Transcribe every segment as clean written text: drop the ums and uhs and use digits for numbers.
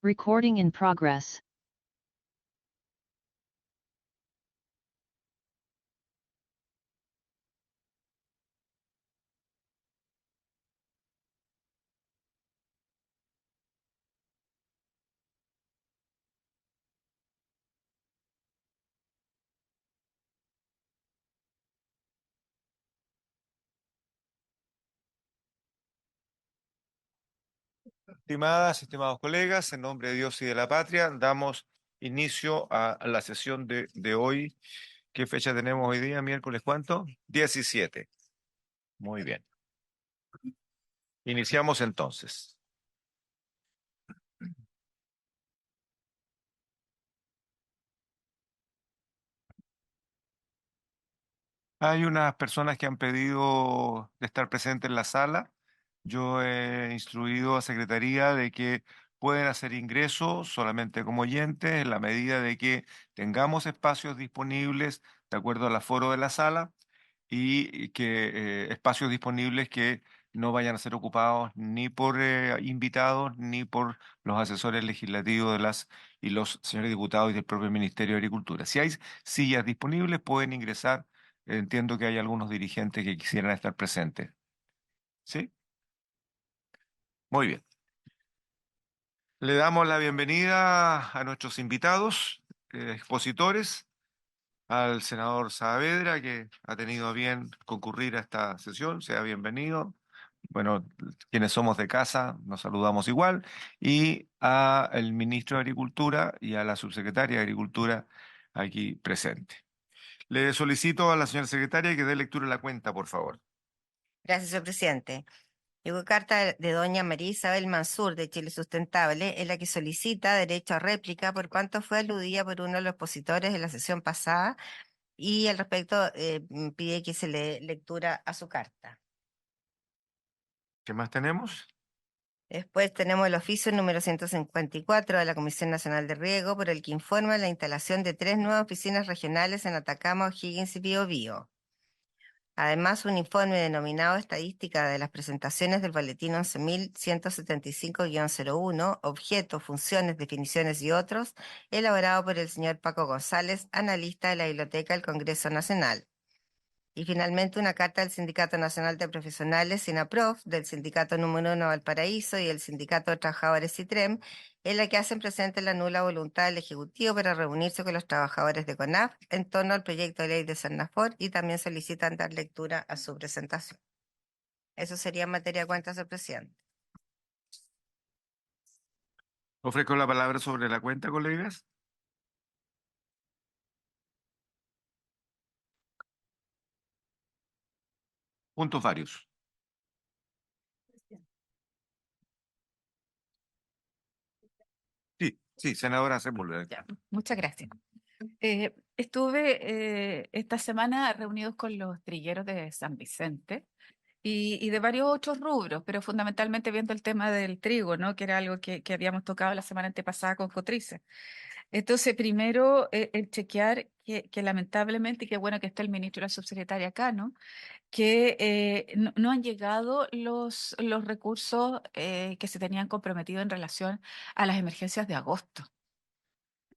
Recording in progress. Estimadas, estimados colegas, en nombre de Dios y de la patria, damos inicio a la sesión de hoy. ¿Qué fecha tenemos hoy día? ¿Miércoles cuánto? 17. Muy bien. Iniciamos entonces. Hay unas personas que han pedido de estar presentes en la sala. Yo he instruido a Secretaría de que pueden hacer ingresos solamente como oyentes en la medida de que tengamos espacios disponibles de acuerdo al aforo de la sala y que espacios disponibles que no vayan a ser ocupados ni por invitados ni por los asesores legislativos de las y los señores diputados y del propio Ministerio de Agricultura. Si hay sillas disponibles, pueden ingresar. Entiendo que hay algunos dirigentes que quisieran estar presentes. ¿Sí? Muy bien. Le damos la bienvenida a nuestros invitados, expositores, al senador Saavedra, que ha tenido a bien concurrir a esta sesión. Sea bienvenido. Bueno, quienes somos de casa nos saludamos igual. Y al ministro de Agricultura y a la subsecretaria de Agricultura aquí presente. Le solicito a la señora secretaria que dé lectura a la cuenta, por favor. Gracias, señor presidente. Llegó carta de doña María Isabel Mansur de Chile Sustentable, en la que solicita derecho a réplica por cuanto fue aludida por uno de los expositores de la sesión pasada y al respecto pide que se le dé lectura a su carta. ¿Qué más tenemos? Después tenemos el oficio número 154 de la Comisión Nacional de Riego, por el que informa la instalación de 3 nuevas oficinas regionales en Atacama, O'Higgins y Biobío. Además, un informe denominado Estadística de las presentaciones del Boletín 11.175-01, objeto, funciones, definiciones y otros, elaborado por el señor Paco González, analista de la Biblioteca del Congreso Nacional. Y finalmente una carta del Sindicato Nacional de Profesionales, SINAPROF, del Sindicato Número 1 Valparaíso y el Sindicato de Trabajadores CITREM, en la que hacen presente la nula voluntad del Ejecutivo para reunirse con los trabajadores de CONAF en torno al proyecto de ley de Sernafor y también solicitan dar lectura a su presentación. Eso sería en materia de cuentas del presidente. Ofrezco la palabra sobre la cuenta, colegas. Puntos varios. Sí, sí, senadora Sepúlveda. Ya, muchas gracias. Estuve esta semana reunidos con los trilleros de San Vicente y de varios otros rubros, pero fundamentalmente viendo el tema del trigo, ¿no? Que era algo que habíamos tocado la semana antepasada con Cotrice. Entonces, primero, el chequear que lamentablemente, y qué bueno que está el ministro y la subsecretaria acá, ¿no? Que no han llegado los recursos que se tenían comprometido en relación a las emergencias de agosto.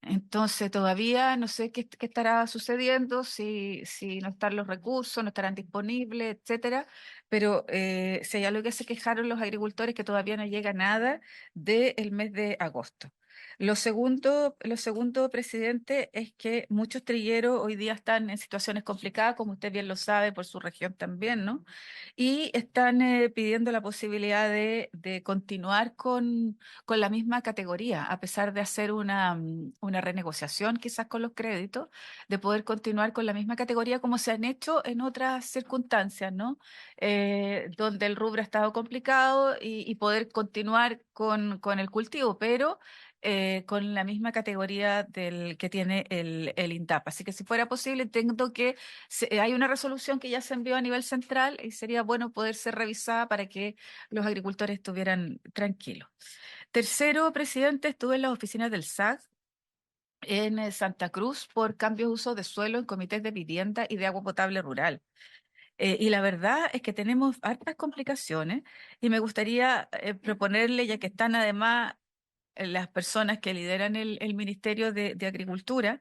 Entonces, todavía no sé qué estará sucediendo, si no están los recursos, no estarán disponibles, etcétera. Pero si hay algo que se quejaron los agricultores, que todavía no llega nada del mes de agosto. Lo segundo, presidente, es que muchos trilleros hoy día están en situaciones complicadas, como usted bien lo sabe, por su región también, ¿no? Y están pidiendo la posibilidad de continuar con la misma categoría, a pesar de hacer una renegociación quizás con los créditos, de poder continuar con la misma categoría como se han hecho en otras circunstancias, ¿no? Donde el rubro ha estado complicado y poder continuar con el cultivo, pero con la misma categoría del que tiene el INTAP. Así que si fuera posible, entiendo que hay una resolución que ya se envió a nivel central y sería bueno poder ser revisada para que los agricultores estuvieran tranquilos. Tercero, presidente, estuve en las oficinas del SAC en Santa Cruz por cambios de uso de suelo en comités de vivienda y de agua potable rural. Y la verdad es que tenemos hartas complicaciones y me gustaría proponerle, ya que están además las personas que lideran el Ministerio de Agricultura,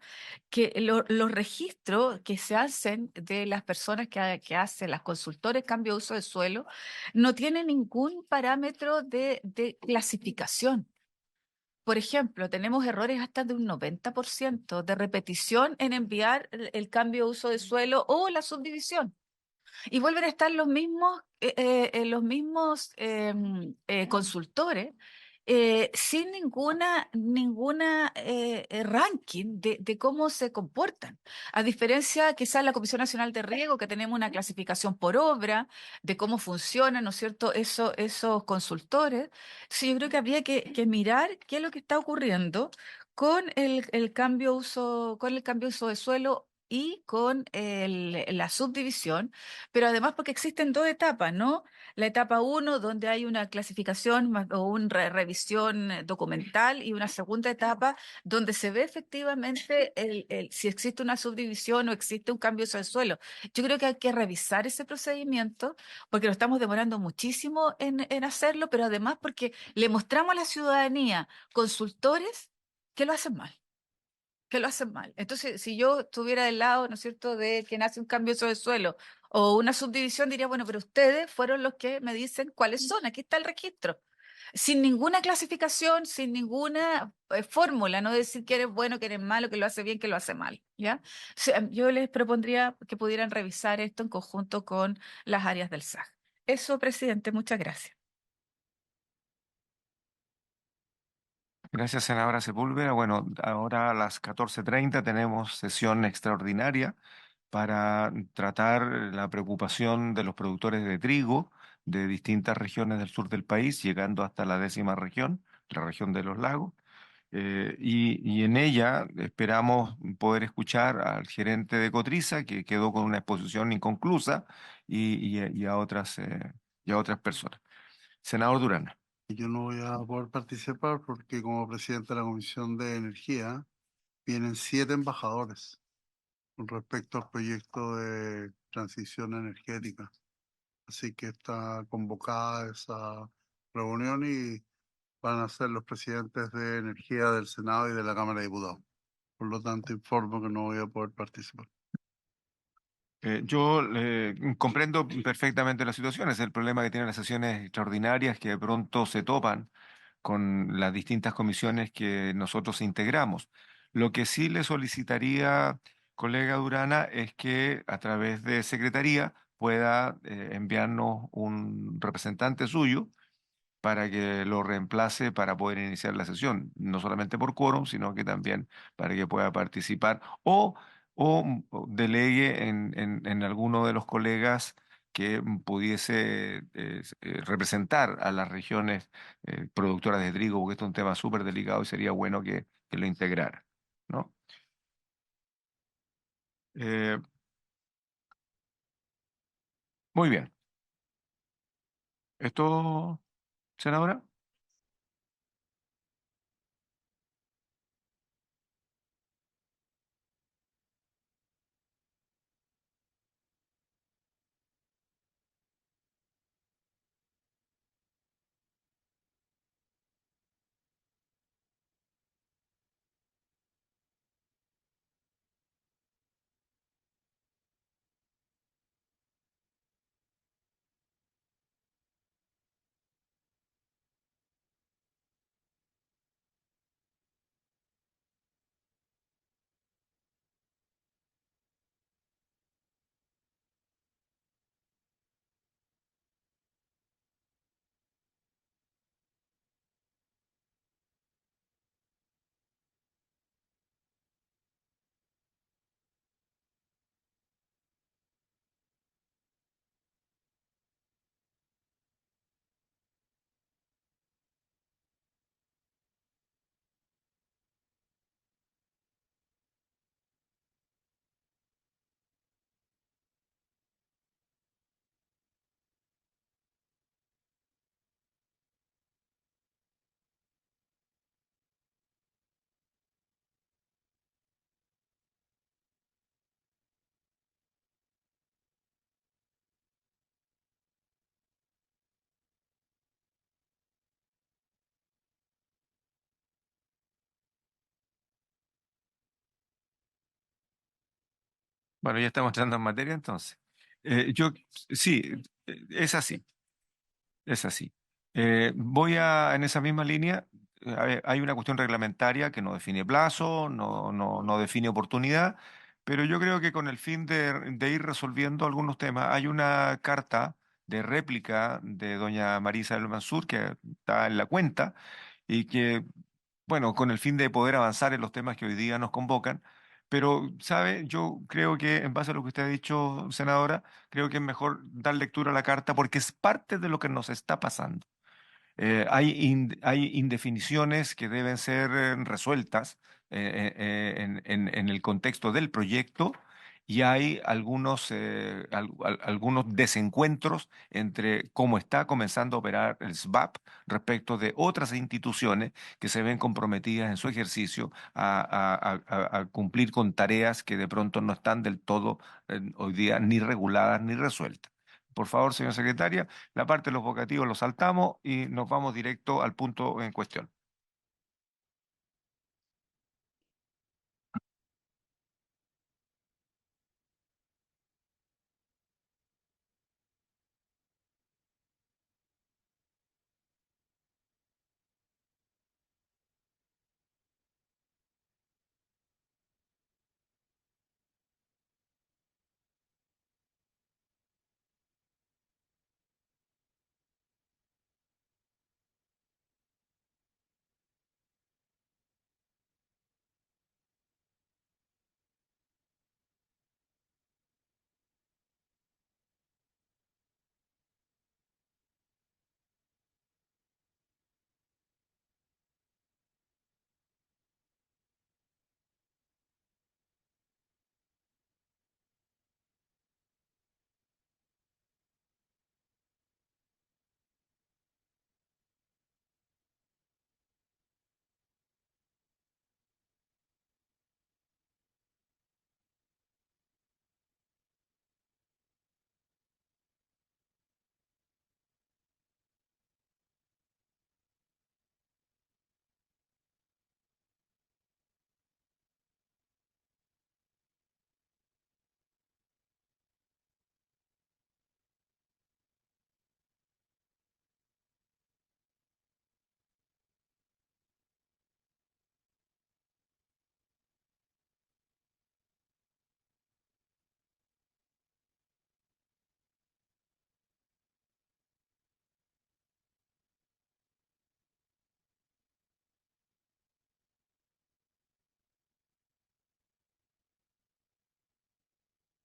que los registros que se hacen de las personas que hacen, las consultores cambio de uso de suelo, no tienen ningún parámetro de clasificación. Por ejemplo, tenemos errores hasta de un 90% de repetición en enviar el cambio de uso de suelo o la subdivisión. Y vuelven a estar los mismos consultores sin ninguna ranking de cómo se comportan. A diferencia quizás la Comisión Nacional de Riego, que tenemos una clasificación por obra de cómo funcionan, ¿no es cierto?, esos consultores. Sí, yo creo que habría que mirar qué es lo que está ocurriendo con el cambio uso, con el cambio de uso de suelo y con la subdivisión, pero además porque existen dos etapas, ¿no? La etapa uno, donde hay una clasificación o una revisión documental, y una segunda etapa donde se ve efectivamente si existe una subdivisión o existe un cambio de uso del suelo. Yo creo que hay que revisar ese procedimiento porque lo estamos demorando muchísimo en hacerlo, pero además porque le mostramos a la ciudadanía consultores que lo hacen mal, que lo hacen mal. Entonces, si yo estuviera del lado, ¿no es cierto?, de quien hace un cambio de suelo o una subdivisión, diría, bueno, pero ustedes fueron los que me dicen cuáles son, aquí está el registro. Sin ninguna clasificación, sin ninguna fórmula, no decir que eres bueno, que eres malo, que lo hace bien, que lo hace mal, ¿ya? O sea, yo les propondría que pudieran revisar esto en conjunto con las áreas del SAG. Eso, presidente, muchas gracias. Gracias, senadora Sepúlveda. Bueno, ahora a las 14:30 tenemos sesión extraordinaria para tratar la preocupación de los productores de trigo de distintas regiones del sur del país, llegando hasta la 10ª región, la región de los lagos. Y en ella esperamos poder escuchar al gerente de Cotriza, que quedó con una exposición inconclusa, y y a otras personas. Senador Durán. Yo no voy a poder participar porque como presidente de la Comisión de Energía vienen 7 embajadores con respecto al proyecto de transición energética. Así que está convocada esa reunión y van a ser los presidentes de Energía del Senado y de la Cámara de Diputados. Por lo tanto, informo que no voy a poder participar. Yo comprendo perfectamente la situación, es el problema que tienen las sesiones extraordinarias que de pronto se topan con las distintas comisiones que nosotros integramos. Lo que sí le solicitaría, colega Durana, es que a través de Secretaría pueda enviarnos un representante suyo para que lo reemplace para poder iniciar la sesión, no solamente por quórum, sino que también para que pueda participar o delegue en alguno de los colegas que pudiese representar a las regiones productoras de trigo, porque esto es un tema súper delicado y sería bueno que lo integrara, ¿no? Eh, Muy bien. ¿Esto, senadora? Bueno, ya estamos entrando en materia entonces. Sí, es así, es así. En esa misma línea, hay una cuestión reglamentaria que no define plazo, no define oportunidad, pero yo creo que con el fin de ir resolviendo algunos temas, hay una carta de réplica de doña Marisa del Mansur que está en la cuenta y que, bueno, con el fin de poder avanzar en los temas que hoy día nos convocan. Pero, ¿sabe? Yo creo que, en base a lo que usted ha dicho, senadora, creo que es mejor dar lectura a la carta porque es parte de lo que nos está pasando. Hay indefiniciones que deben ser resueltas en el contexto del proyecto y hay algunos desencuentros entre cómo está comenzando a operar el SBAP respecto de otras instituciones que se ven comprometidas en su ejercicio a cumplir con tareas que de pronto no están del todo hoy día ni reguladas ni resueltas. Por favor, señora secretaria. La parte de los vocativos lo saltamos y nos vamos directo al punto en cuestión.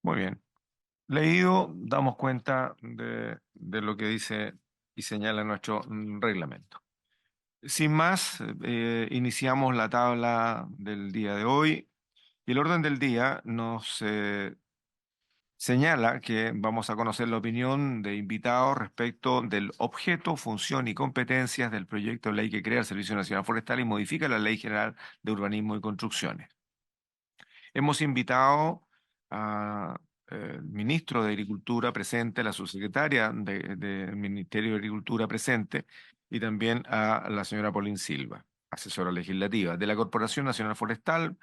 Muy bien. Leído, damos cuenta de lo que dice y señala nuestro reglamento. Sin más, iniciamos la tabla del día de hoy y el orden del día nos señala que vamos a conocer la opinión de invitados respecto del objeto, función y competencias del proyecto de ley que crea el Servicio Nacional Forestal y modifica la Ley General de Urbanismo y Construcciones. Hemos invitado al ministro de Agricultura presente, la subsecretaria del Ministerio de Agricultura presente y también a la señora Pauline Silva, asesora legislativa. De la Corporación Nacional Forestal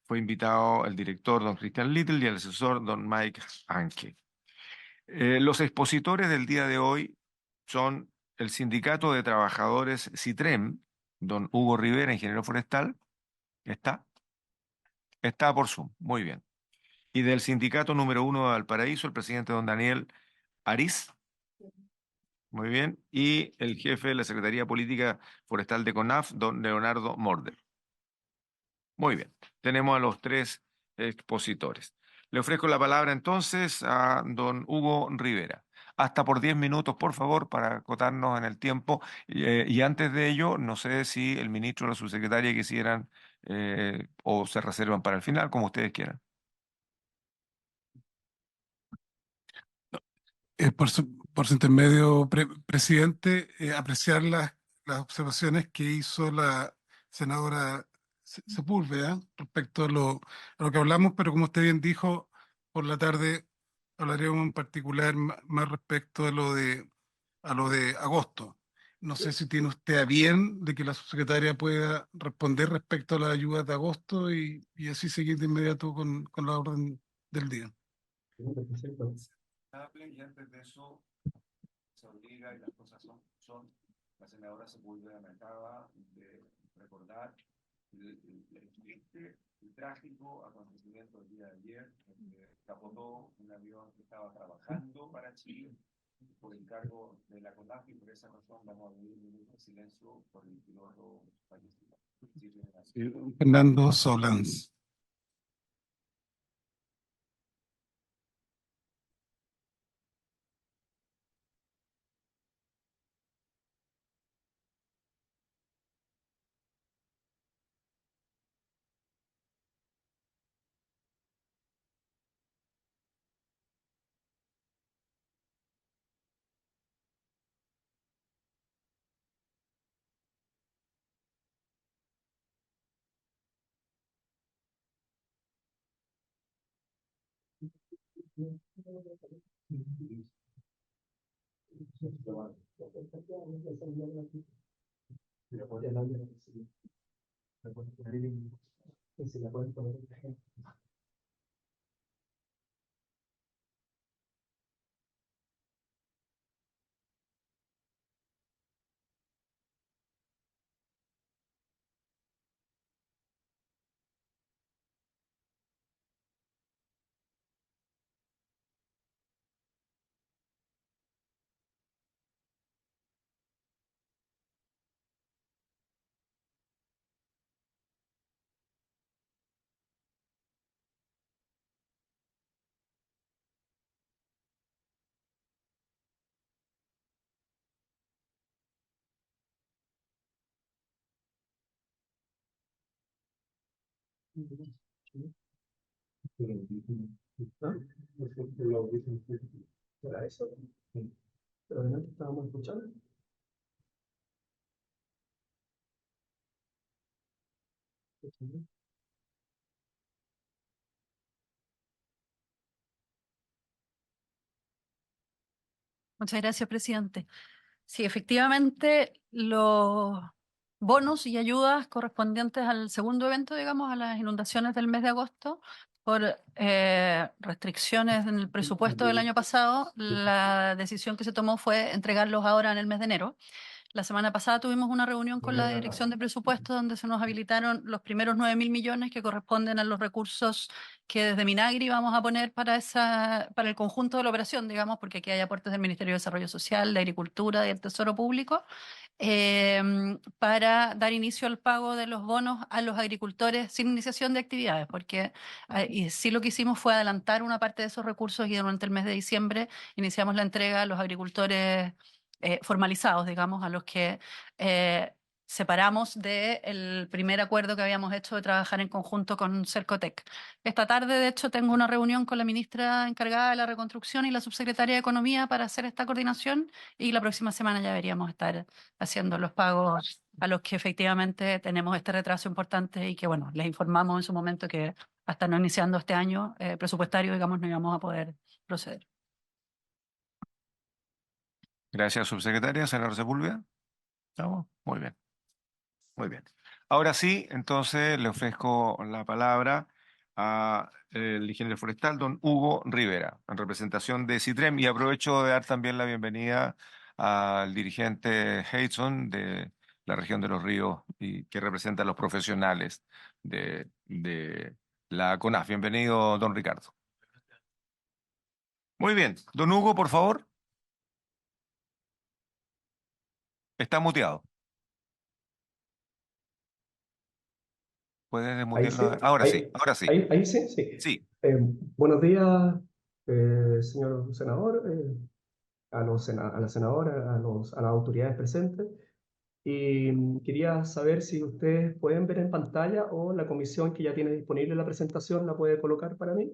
fue invitado el director don Cristian Little y el asesor don Mike Anke. Los expositores del día de hoy son el Sindicato de Trabajadores CITREM, don Hugo Rivera, ingeniero forestal. ¿Está? Está por Zoom. Muy bien. Y del sindicato número 1 de Valparaíso, el presidente don Daniel Ariz. Muy bien. Y el jefe de la Secretaría Política Forestal de CONAF, don Leonardo Morder. Muy bien. Tenemos a los tres expositores. Le ofrezco la palabra entonces a don Hugo Rivera. Hasta por 10 minutos, por favor, para acotarnos en el tiempo. Y antes de ello, no sé si el ministro o la subsecretaria quisieran o se reservan para el final, como ustedes quieran. Por su intermedio, presidente, apreciar las observaciones que hizo la senadora Sepúlveda respecto a lo que hablamos, pero como usted bien dijo, por la tarde hablaremos en particular más respecto a lo de agosto. No sé si tiene usted a bien de que la subsecretaria pueda responder respecto a las ayudas de agosto y así seguir de inmediato con la orden del día. Y antes de eso, se obliga y las cosas son la senadora Sepúlveda me acaba de recordar el triste y trágico acontecimiento del día de ayer, donde capotó un avión que estaba trabajando para Chile por encargo de la CONAF y por esa razón vamos a vivir un minuto de silencio por el piloto fallecido. Fernando Solans. ¿Era eso? Pero adelante estábamos escuchando. Muchas gracias, presidente. Sí, efectivamente, los bonos y ayudas correspondientes al segundo evento, digamos, a las inundaciones del mes de agosto, por restricciones en el presupuesto del año pasado, la decisión que se tomó fue entregarlos ahora en el mes de enero. La semana pasada tuvimos una reunión con la Dirección de Presupuestos donde se nos habilitaron los primeros 9.000 millones que corresponden a los recursos que desde Minagri vamos a poner para el conjunto de la operación, digamos, porque aquí hay aportes del Ministerio de Desarrollo Social, de Agricultura y del Tesoro Público, para dar inicio al pago de los bonos a los agricultores sin iniciación de actividades, porque y sí lo que hicimos fue adelantar una parte de esos recursos y durante el mes de diciembre iniciamos la entrega a los agricultores formalizados, digamos, a los que separamos del primer acuerdo que habíamos hecho de trabajar en conjunto con Cercotec. Esta tarde, de hecho, tengo una reunión con la ministra encargada de la reconstrucción y la subsecretaria de Economía para hacer esta coordinación y la próxima semana ya deberíamos estar haciendo los pagos a los que efectivamente tenemos este retraso importante y que, bueno, les informamos en su momento que hasta no iniciando este año presupuestario, digamos, no íbamos a poder proceder. Gracias, subsecretaria. Senador Sepúlveda. ¿Estamos? Muy bien. Muy bien. Ahora sí, entonces le ofrezco la palabra al ingeniero forestal, don Hugo Rivera, en representación de CITREM, y aprovecho de dar también la bienvenida al dirigente Hudson de la región de los ríos y que representa a los profesionales de la CONAF. Bienvenido, don Ricardo. Muy bien. Don Hugo, por favor. Está muteado. ¿Puedes Ahí sí, desmutearlo? Ahora sí, ahora sí. ahí sí, sí. Sí. Buenos días, señor senador, a la senadora, a las autoridades presentes. Y quería saber si ustedes pueden ver en pantalla o la comisión que ya tiene disponible la presentación la puede colocar para mí.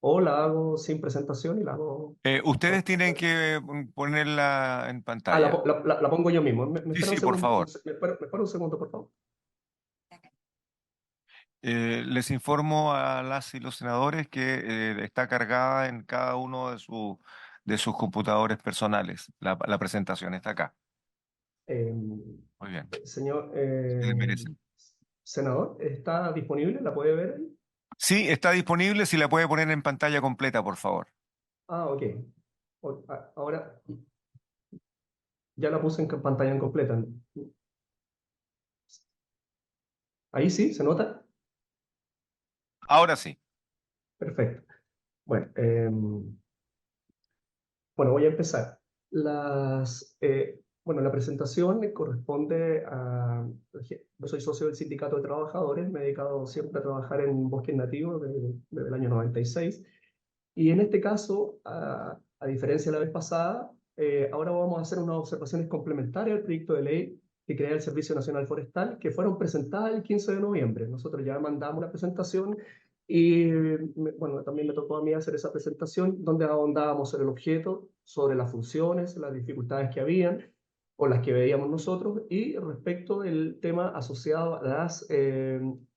O la hago sin presentación y la hago... Ustedes tienen que ponerla en Ah, pantalla. la pongo yo mismo. Me Sí, espera un sí, por segundo. favor. Me espera un segundo, por favor. Les informo a las y los senadores que está cargada en cada uno de sus computadores personales. La presentación está acá. Eh, Muy bien. Señor Ustedes merecen. senador, ¿está disponible? ¿La puede ver ahí? Sí, está disponible, si la puede poner en pantalla completa, por favor. Ah, ok. Ahora ya la puse en pantalla en completa. Ahí sí, ¿se nota? Ahora sí. Perfecto. Bueno, bueno, voy a empezar. Bueno, la presentación corresponde a... Yo soy socio del Sindicato de Trabajadores, me he dedicado siempre a trabajar en bosques nativos desde el año 96. Y en este caso, a diferencia de la vez pasada, ahora vamos a hacer unas observaciones complementarias al proyecto de ley que crea el Servicio Nacional Forestal, que fueron presentadas el 15 de noviembre. Nosotros ya mandamos la presentación y, bueno, también me tocó a mí hacer esa presentación donde ahondábamos en el objeto, sobre las funciones, las dificultades que habían o las que veíamos nosotros y respecto del tema asociado a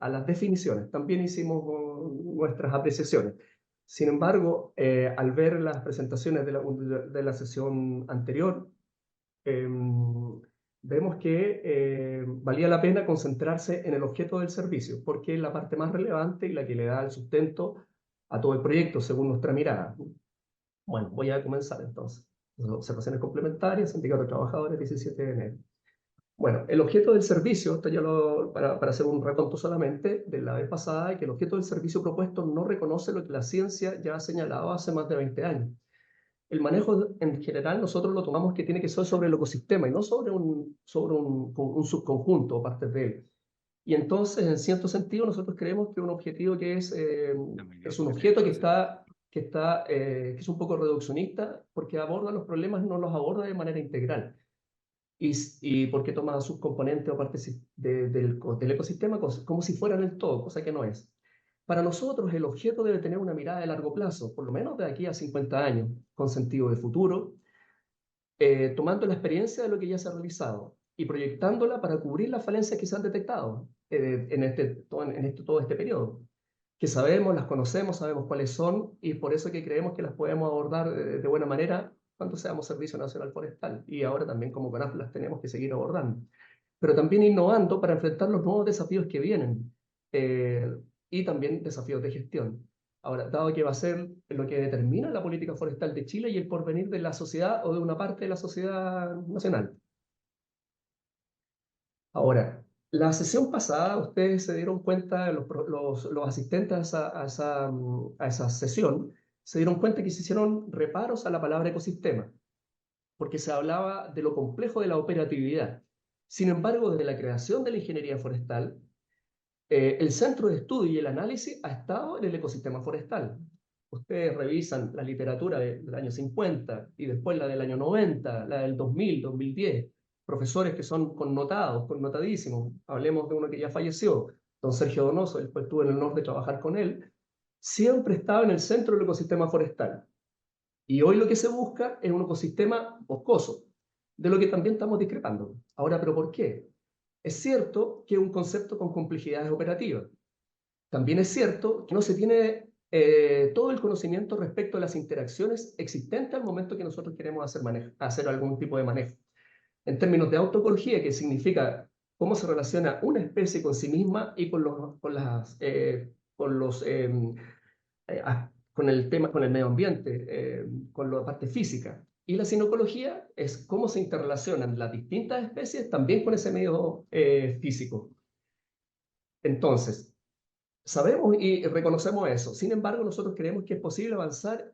las definiciones. También hicimos nuestras apreciaciones. Sin embargo, al ver las presentaciones de la sesión anterior, vemos que valía la pena concentrarse en el objeto del servicio, porque es la parte más relevante y la que le da el sustento a todo el proyecto, según nuestra mirada. Bueno, voy a comenzar entonces. Observaciones complementarias, Sindicato de Trabajadores, 17 de enero. Bueno, el objeto del servicio, esto ya para hacer un reconto solamente de la vez pasada, que el objeto del servicio propuesto no reconoce lo que la ciencia ya ha señalado hace más de 20 años. El manejo en general nosotros lo tomamos que tiene que ser sobre el ecosistema y no sobre un subconjunto o partes de él. Y entonces, en cierto sentido, nosotros creemos que un objetivo que es un objeto que es un poco reduccionista porque aborda los problemas, no los aborda de manera integral. Y porque toma sus componentes o partes del ecosistema como si fueran el todo, cosa que no es. Para nosotros, el objeto debe tener una mirada de largo plazo, por lo menos de aquí a 50 años, con sentido de futuro, tomando la experiencia de lo que ya se ha realizado y proyectándola para cubrir las falencias que se han detectado todo este periodo, que sabemos, las conocemos, sabemos cuáles son y por eso que creemos que las podemos abordar de buena manera cuando seamos Servicio Nacional Forestal y ahora también como CONAF las tenemos que seguir abordando, pero también innovando para enfrentar los nuevos desafíos que vienen y también desafíos de gestión. Ahora, dado que va a ser lo que determina la política forestal de Chile y el porvenir de la sociedad o de una parte de la sociedad nacional. Ahora, la sesión pasada, ustedes se dieron cuenta, los asistentes a esa sesión, se dieron cuenta que se hicieron reparos a la palabra ecosistema, porque se hablaba de lo complejo de la operatividad. Sin embargo, desde la creación de la ingeniería forestal, el centro de estudio y el análisis ha estado en el ecosistema forestal. Ustedes revisan la literatura del año 50 y después la del año 90, la del 2000, 2010, profesores que son connotadísimos. Hablemos de uno que ya falleció, don Sergio Donoso, después tuve el honor de trabajar con él. Siempre estaba en el centro del ecosistema forestal. Y hoy lo que se busca es un ecosistema boscoso, de lo que también estamos discrepando. Ahora, ¿pero por qué? Es cierto que es un concepto con complejidades operativas. También es cierto que no se tiene todo el conocimiento respecto a las interacciones existentes al momento que nosotros queremos hacer algún tipo de manejo. En términos de autoecología, que significa cómo se relaciona una especie con sí misma y con el tema, con el medio ambiente, con la parte física. Y la sinoecología es cómo se interrelacionan las distintas especies también con ese medio físico. Entonces, sabemos y reconocemos eso. Sin embargo, nosotros creemos que es posible avanzar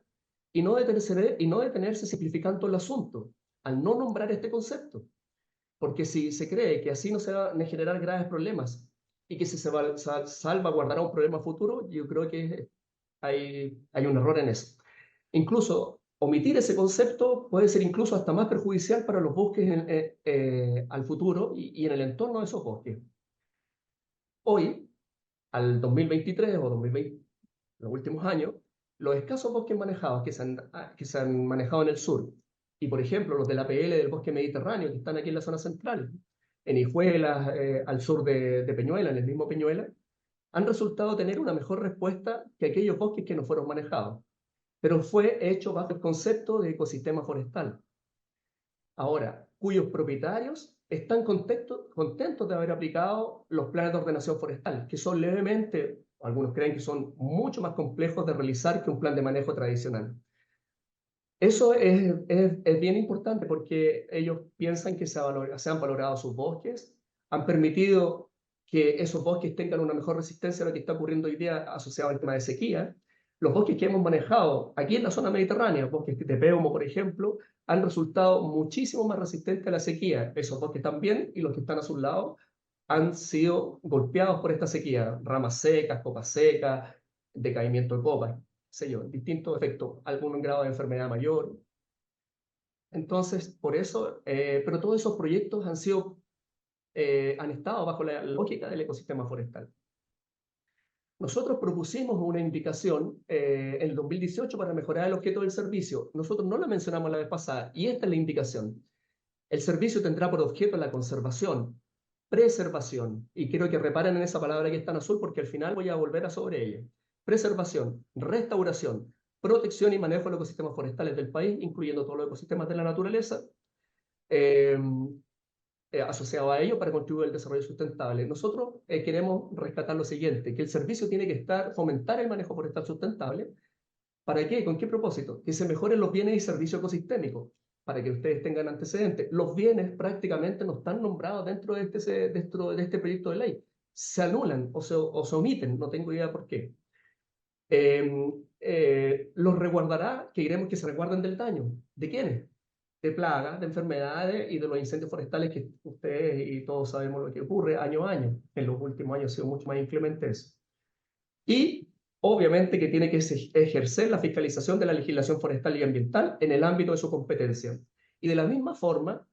y no detenerse simplificando el asunto al no nombrar este concepto. Porque si se cree que así no se van a generar graves problemas y que si se salvaguardará un problema futuro, yo creo que hay un error en eso. Incluso omitir ese concepto puede ser incluso hasta más perjudicial para los bosques al futuro y en el entorno de esos bosques. Hoy, al 2023 o 2020, los últimos años, los escasos bosques manejados que se han manejado en el sur, y por ejemplo los de la APL del bosque mediterráneo, que están aquí en la zona central, en Hijuelas, al sur de Peñuela, en el mismo Peñuela, han resultado tener una mejor respuesta que aquellos bosques que no fueron manejados, pero fue hecho bajo el concepto de ecosistema forestal. Ahora, cuyos propietarios están contentos de haber aplicado los planes de ordenación forestal, que son levemente Algunos creen que son mucho más complejos de realizar que un plan de manejo tradicional. Eso es bien importante porque ellos piensan que se han valorado sus bosques, han permitido que esos bosques tengan una mejor resistencia a lo que está ocurriendo hoy día asociado al tema de sequía. Los bosques que hemos manejado aquí en la zona mediterránea, bosques de Peumo, por ejemplo, han resultado muchísimo más resistentes a la sequía. Esos bosques también, y los que están a sus lados, han sido golpeados por esta sequía. Ramas secas, copas secas, decaimiento de copas, sé yo, distintos efectos, algún grado de enfermedad mayor. Entonces, por eso, pero todos esos proyectos han estado bajo la lógica del ecosistema forestal. Nosotros propusimos una indicación en el 2018 para mejorar el objeto del servicio. Nosotros no la mencionamos la vez pasada, y esta es la indicación. El servicio tendrá por objeto la conservación, preservación, y quiero que reparen en esa palabra que está en azul porque al final voy a volver sobre ella. Preservación, restauración, protección y manejo de los ecosistemas forestales del país, incluyendo todos los ecosistemas de la naturaleza, asociado a ello para contribuir al desarrollo sustentable. Nosotros queremos rescatar lo siguiente, que el servicio tiene que fomentar el manejo forestal sustentable. ¿Para qué? ¿Con qué propósito? Que se mejoren los bienes y servicios ecosistémicos. Para que ustedes tengan antecedentes. Los bienes prácticamente no están nombrados dentro de este proyecto de ley. Se anulan o se omiten, no tengo idea por qué. Los resguardará, que queremos que se resguarden del daño. ¿De quiénes? De plagas, de enfermedades y de los incendios forestales que ustedes y todos sabemos lo que ocurre año a año. En los últimos años ha sido mucho más inclemente eso. Y obviamente que tiene que ejercer la fiscalización de la legislación forestal y ambiental en el ámbito de su competencia. Y de la misma forma,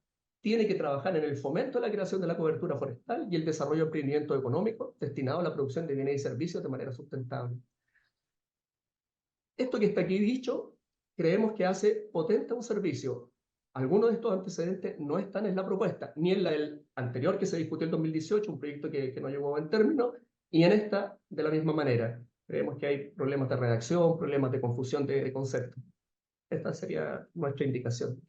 tiene que trabajar en el fomento de la creación de la cobertura forestal y el desarrollo de emprendimiento económico destinado a la producción de bienes y servicios de manera sustentable. Esto que está aquí dicho, creemos que hace potente un servicio. Algunos de estos antecedentes no están en la propuesta, ni en la del anterior que se discutió en 2018, un proyecto que no llegó a buen término, y en esta de la misma manera. Creemos que hay problemas de redacción, problemas de confusión de conceptos. Esta sería nuestra indicación.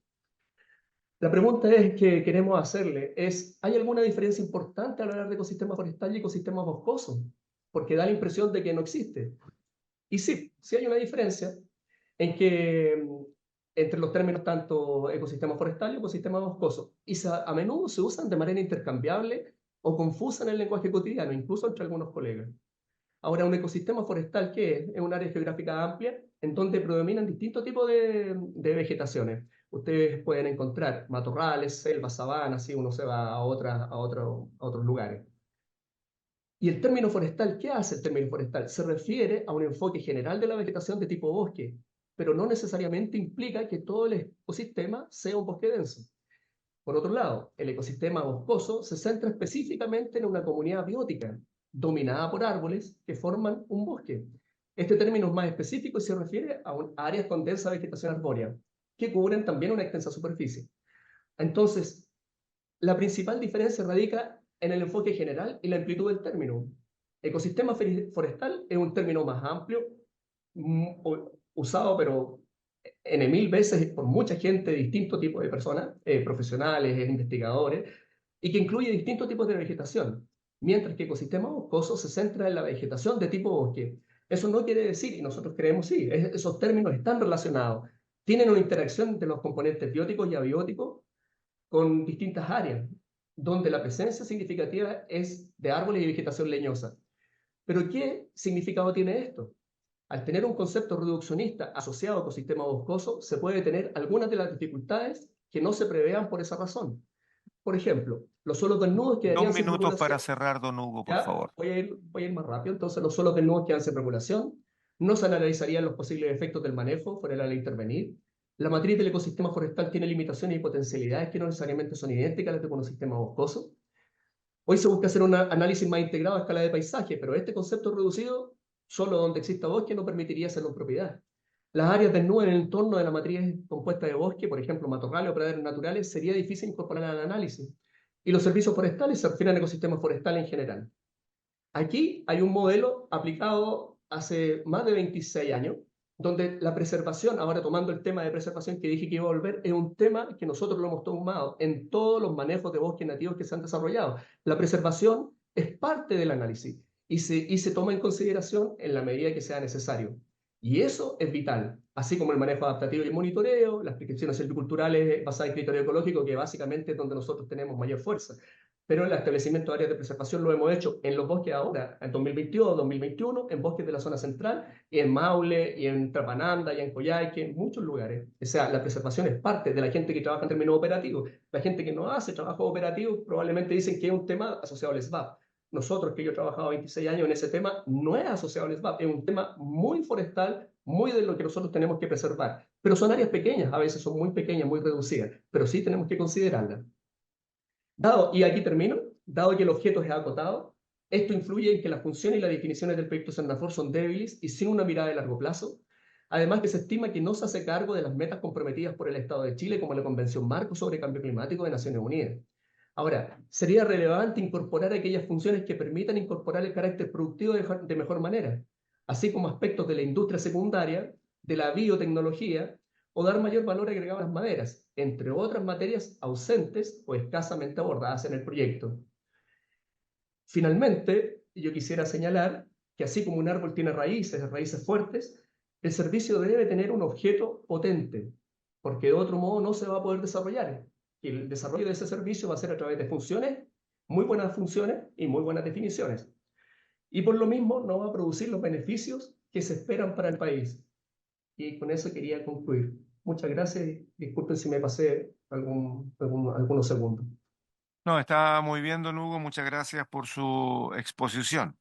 La pregunta que queremos hacerle es, ¿hay alguna diferencia importante al hablar de ecosistema forestal y ecosistema boscoso? Porque da la impresión de que no existe. Y sí hay una diferencia en que entre los términos tanto ecosistema forestal y ecosistema boscoso. Y a menudo se usan de manera intercambiable o confusa en el lenguaje cotidiano, incluso entre algunos colegas. Ahora, un ecosistema forestal, ¿qué es? Es un área geográfica amplia en donde predominan distintos tipos de vegetaciones. Ustedes pueden encontrar matorrales, selvas, sabanas, si uno se va a otros lugares. Y el término forestal, ¿qué hace el término forestal? Se refiere a un enfoque general de la vegetación de tipo bosque, pero no necesariamente implica que todo el ecosistema sea un bosque denso. Por otro lado, el ecosistema boscoso se centra específicamente en una comunidad biótica, dominada por árboles que forman un bosque. Este término es más específico y se refiere a áreas con densa vegetación arbórea, que cubren también una extensa superficie. Entonces, la principal diferencia radica en el enfoque general y la amplitud del término. Ecosistema forestal es un término más amplio, usado pero N mil veces por mucha gente de distintos tipos de personas, profesionales, investigadores, y que incluye distintos tipos de vegetación, mientras que ecosistema boscoso se centra en la vegetación de tipo bosque. Eso no quiere decir, y nosotros creemos sí, esos términos están relacionados, tienen una interacción entre los componentes bióticos y abióticos con distintas áreas, donde la presencia significativa es de árboles y vegetación leñosa. Pero ¿qué significado tiene esto? Al tener un concepto reduccionista asociado a ecosistema boscoso, se puede tener algunas de las dificultades que no se prevean por esa razón. Por ejemplo, los suelos desnudos quedarían 2 sin minutos para regulación. cerrar, don Hugo, por Ya, favor. voy a ir más rápido. Entonces, los suelos desnudos quedan sin regulación. No se analizarían los posibles efectos del manejo fuera de la ley intervenir. La matriz del ecosistema forestal tiene limitaciones y potencialidades que no necesariamente son idénticas a las de un ecosistema boscoso. Hoy se busca hacer un análisis más integrado a escala de paisaje, pero este concepto reducido, solo donde exista bosque, no permitiría hacerlo en propiedad. Las áreas desnudas en el entorno de la matriz compuesta de bosque, por ejemplo, matorrales o praderas naturales, sería difícil incorporar al análisis. Y los servicios forestales se refieren a ecosistemas forestales en general. Aquí hay un modelo aplicado hace más de 26 años, donde la preservación, ahora tomando el tema de preservación que dije que iba a volver, es un tema que nosotros lo hemos tomado en todos los manejos de bosques nativos que se han desarrollado. La preservación es parte del análisis y se toma en consideración en la medida que sea necesario. Y eso es vital, así como el manejo adaptativo y el monitoreo, las prescripciones silviculturales basadas en criterio ecológico, que básicamente es donde nosotros tenemos mayor fuerza. Pero el establecimiento de áreas de preservación lo hemos hecho en los bosques ahora, en 2022, 2021, en bosques de la zona central, y en Maule, y en Trapananda, y en Coyhaique, en muchos lugares. O sea, la preservación es parte de la gente que trabaja en términos operativos. La gente que no hace trabajos operativos probablemente dicen que es un tema asociado al SBAP. Nosotros, que yo he trabajado 26 años en ese tema, no es asociado al SBAP, es un tema muy forestal, muy de lo que nosotros tenemos que preservar. Pero son áreas pequeñas, a veces son muy pequeñas, muy reducidas, pero sí tenemos que considerarlas. Y aquí termino, dado que el objeto es acotado, esto influye en que la función y las definiciones del proyecto Sennafor son débiles y sin una mirada de largo plazo. Además que se estima que no se hace cargo de las metas comprometidas por el Estado de Chile, como la Convención Marco sobre Cambio Climático de Naciones Unidas. Ahora, sería relevante incorporar aquellas funciones que permitan incorporar el carácter productivo de mejor manera, así como aspectos de la industria secundaria, de la biotecnología, o dar mayor valor agregado a las maderas, entre otras materias ausentes o escasamente abordadas en el proyecto. Finalmente, yo quisiera señalar que así como un árbol tiene raíces fuertes, el servicio debe tener un objeto potente, porque de otro modo no se va a poder desarrollar. Y el desarrollo de ese servicio va a ser a través de funciones, muy buenas funciones y muy buenas definiciones. Y por lo mismo no va a producir los beneficios que se esperan para el país. Y con eso quería concluir. Muchas gracias y disculpen si me pasé algunos segundos. No, está muy bien, don Hugo. Muchas gracias por su exposición.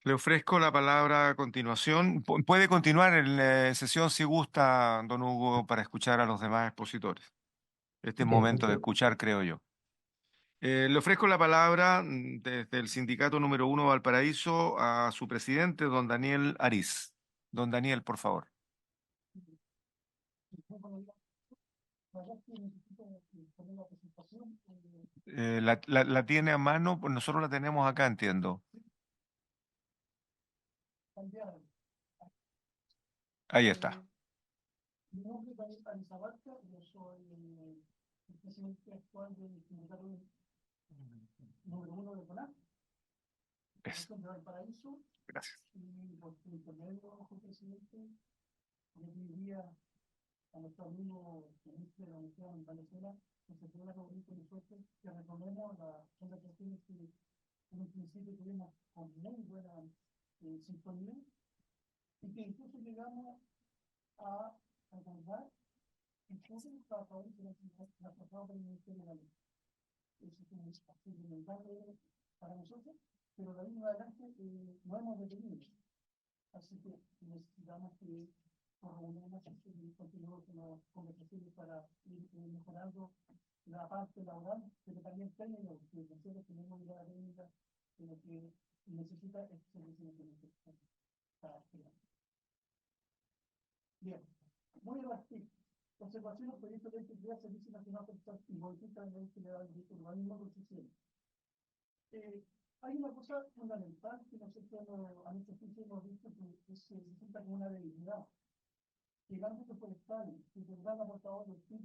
Le ofrezco la palabra a continuación. Puede continuar en la sesión si gusta, don Hugo, para escuchar a los demás expositores. Este es Bien, momento de escuchar, creo yo. Le ofrezco la palabra desde el Sindicato número 1 Valparaíso a su presidente, don Daniel Ariz. Don Daniel, por favor. La tiene a mano, pues nosotros la tenemos acá, entiendo. Ahí está. Mi nombre es Daniel Arizabarca, yo soy el presidente actual del sindicato número 1 de CONAF, de Valparaíso. Gracias. Y por su intermedio, fue presidente, yo pediría a nuestro amigo ministro de la Universidad en Venezuela que se pueda reunir con nosotros, que retomemos las conversaciones que en un principio tuvimos con muy buena sintonía y que incluso llegamos a acordar incluso los trabajadores de la tratado del Ministerio de la Ley. Eso es un fundamental para nosotros, pero de ahí en adelante no hemos detenido. Así que necesitamos que por reuniones y continuar con las conversaciones para ir mejorando la parte laboral, pero también técnica, porque nosotros tenemos una técnica de lo que necesita este servicio de implementación. Bien, muy rápido. Conservación del proyecto de ley que crea Servicio Nacional Forestal y modifica la ley general de urbanismo construcción. Hay una cosa fundamental que nosotros a nuestro juicio hemos visto que se presenta como una debilidad. El ámbito forestal, que es el gran aportador del PIB,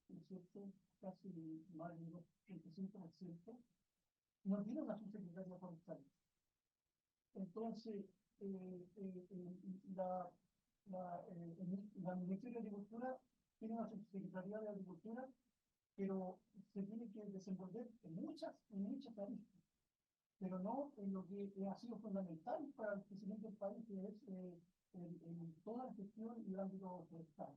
es cierto, casi más del 25%, no tiene una subsecretaría forestal. Entonces, la Ministerio de Agricultura tiene una subsecretaría de Agricultura, pero se tiene que desenvolver en muchas áreas, pero no en lo que ha sido fundamental para el crecimiento del país, que es en toda la gestión y el ámbito forestal.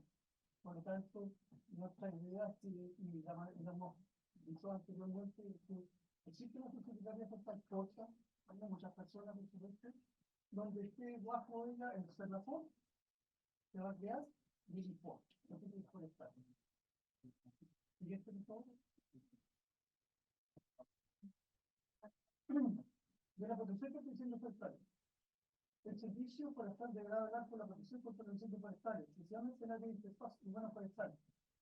Por lo tanto, nuestra idea es que, y la hemos dicho anteriormente, es que existe una subsecretaría forestal corta, hay muchas personas en sureste, donde esté bajo ella el Sennafor, se va a crear y el IFOR, el forestal. ¿Y este es todo? De la protección contra incendios forestales. El servicio forestal deberá velar por la protección contra los incendios forestales, especialmente en áreas de interfaz urbano-forestal.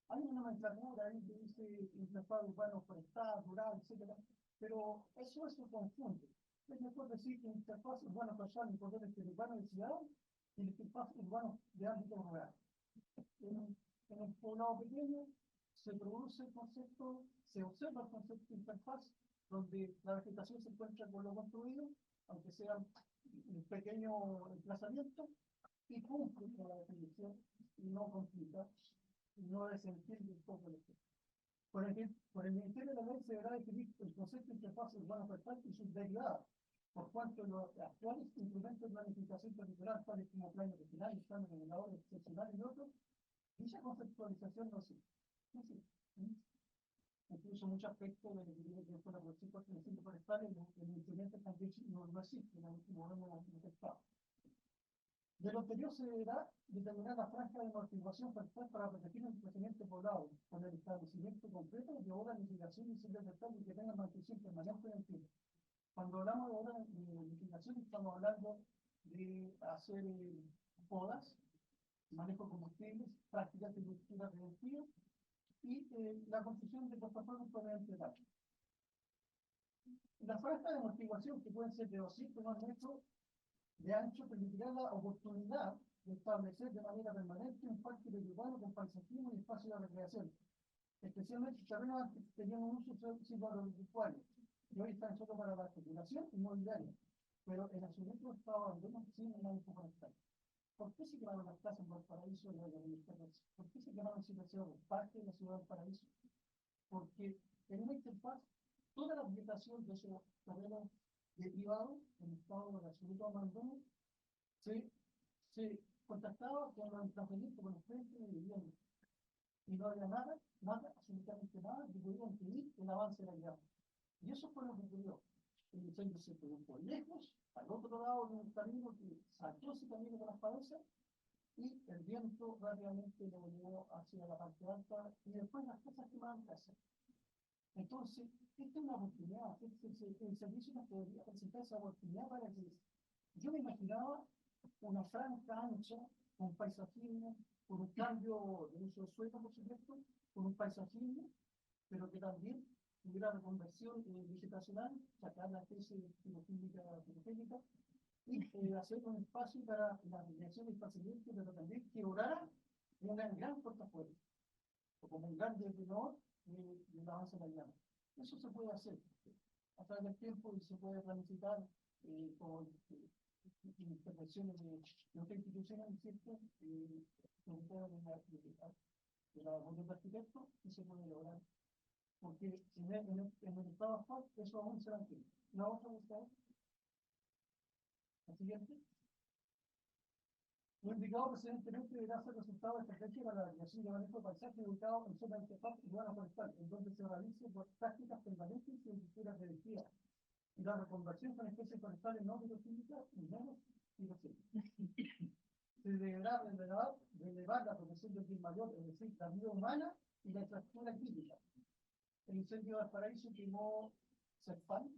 Hay una nomenclatura ahí que dice interfaz urbano-forestal, rural, etc. Pero eso es un conjunto. Es mejor decir que interfaz urbano-forestal en poderes urbano de ciudad y interfaz urbano de ámbito rural. En un poblado pequeño se produce el concepto, se observa el concepto de interfaz donde la vegetación se encuentra con lo construido, aunque sea un pequeño emplazamiento, y cumple con la definición y no complica y no desentiende un poco el efecto. Por el Ministerio de la Ley se deberá definir el concepto de interfaz urbano-forestal y sus derivadas, por cuanto los actuales instrumentos de planificación territorial, tales como planes regionales, planes reguladores excepcionales y otros, dicha conceptualización no existe. Incluso muchos aspectos de lo que tiene que ver con la producción de incendios forestales, los instrumentos también no existen, no hemos detectado. De lo anterior se deberá determinar la franja de amortiguación forestal para proteger el crecimiento poblado, con el establecimiento completo de obras de mitigación y incendios forestales que tengan mantención permanente en el tiempo. Cuando hablamos de obras de mitigación, estamos hablando de hacer podas, manejo de combustibles, prácticas de agricultura preventiva y la construcción de plataformas para entregar. La franja de amortiguación, que pueden ser de 200 más metros de ancho, permitirá la oportunidad de establecer de manera permanente un parque urbano con paisajismo y espacio de recreación, especialmente terrenos antes tenían un uso agropecuario y hoy están solo para la especulación inmobiliaria, pero en absoluto estado abandono sin manejo forestal. ¿Por qué se quemaron las casas en Valparaíso y la Ministerio? ¿Por qué se quemaron situaciones parte de la ciudad de Valparaíso? Porque en una interfaz toda la vegetación de esos terrenos derivados en estado de absoluto abandono se contactaba con los emplazamientos, con los centros de vivienda. Y no había nada, absolutamente nada que pudiera impedir el avance de la llama. Y eso fue lo que ocurrió. El incendio se produjo lejos, al otro lado de un camino que saltó ese camino con las paredes, y el viento rápidamente lo llevó hacia la parte alta, y después las cosas quemaron casas. Entonces, esta es una oportunidad, el servicio nos podría presentar esa oportunidad para que yo me imaginaba una franja ancha, con paisajismo, con un cambio de uso de suelo, por supuesto, con un paisajismo, pero que también tuviera reconversión vegetacional, sacar la especie filoquímica y hacer un espacio para la recreación y esparcimiento, pero también que orara un gran portafolio, o como un gran detenedor del avance de la llama. Eso se puede hacer a través del tiempo y se puede planificar con intervenciones de otras instituciones, ¿cierto? Sobre todo de la voluntad de arquitectos, y se puede lograr. Porque en el estado actual, eso aún se mantiene. La otra es la siguiente. Lo indicado precedentemente deberá ser resultado de estrategia para la creación de manejo de paisaje ubicado en zona de interfaz urbana forestal, en donde se realice por prácticas permanentes y estructuras preventivas, y la reconversión con especies forestales no biológicas y menos biológicas. Se deberá relevar la protección del bien mayor, es decir, la vida humana y la infraestructura crítica. El incendio de Valparaíso quemó Serpán,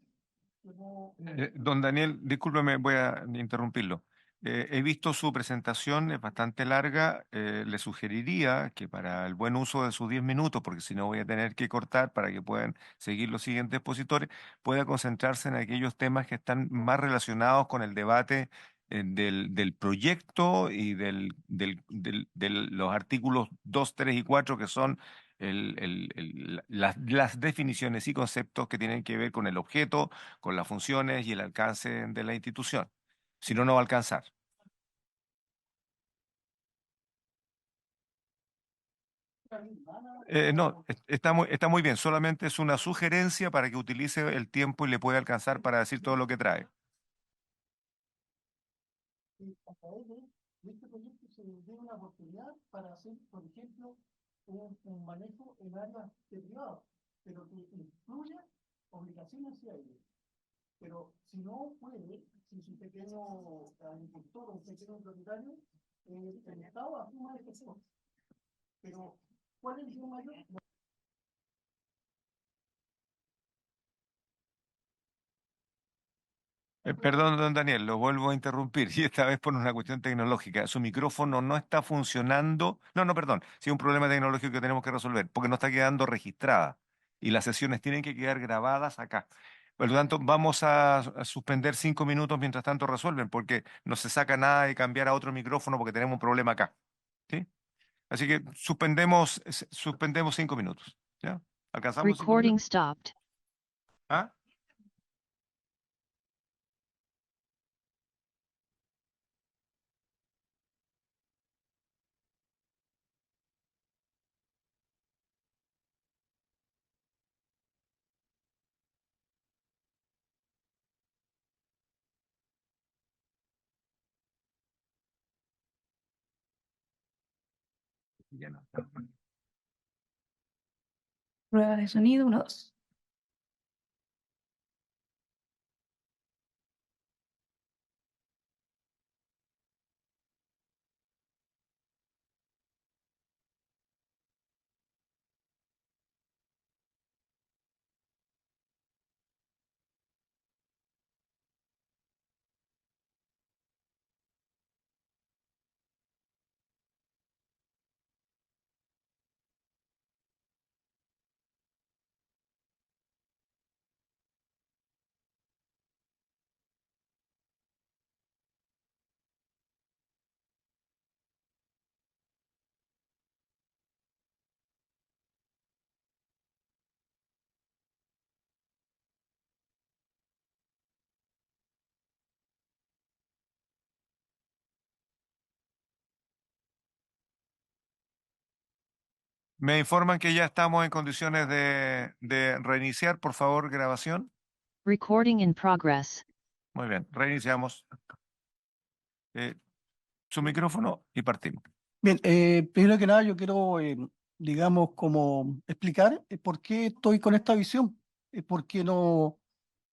quemó... Don Daniel, discúlpeme, voy a interrumpirlo. He visto su presentación, es bastante larga. Le sugeriría que para el buen uso de sus 10 minutos, porque si no voy a tener que cortar para que puedan seguir los siguientes expositores, pueda concentrarse en aquellos temas que están más relacionados con el debate del proyecto y de los artículos 2, 3 y 4, que son las definiciones y conceptos que tienen que ver con el objeto, con las funciones y el alcance de la institución. Si no, no va a alcanzar. No, está muy bien. Solamente es una sugerencia para que utilice el tiempo y le pueda alcanzar para decir todo lo que trae. A través de este proyecto se dio una oportunidad para hacer, por ejemplo, un manejo en áreas privadas, pero que incluya obligaciones hacia ellos. Pero si no puede, si es un pequeño agricultor o un pequeño propietario, el Estado asuma este costo. Pero, ¿cuál es el bien mayor? Perdón, don Daniel, lo vuelvo a interrumpir y esta vez por una cuestión tecnológica. Su micrófono no está funcionando. No, perdón. Sí, un problema tecnológico que tenemos que resolver porque no está quedando registrada y las sesiones tienen que quedar grabadas acá. Por lo tanto, vamos a suspender 5 minutos mientras tanto resuelven porque no se saca nada de cambiar a otro micrófono porque tenemos un problema acá. ¿Sí? Así que suspendemos 5 minutos. ¿Ya? ¿Alcanzamos 5 Recording minutos? stopped. ¿Ah? Prueba de sonido, 1, 2. Me informan que ya estamos en condiciones de reiniciar, por favor, grabación. Recording in progress. Muy bien, reiniciamos su micrófono y partimos. Bien, primero que nada yo quiero, digamos, como explicar por qué estoy con esta visión, porque no,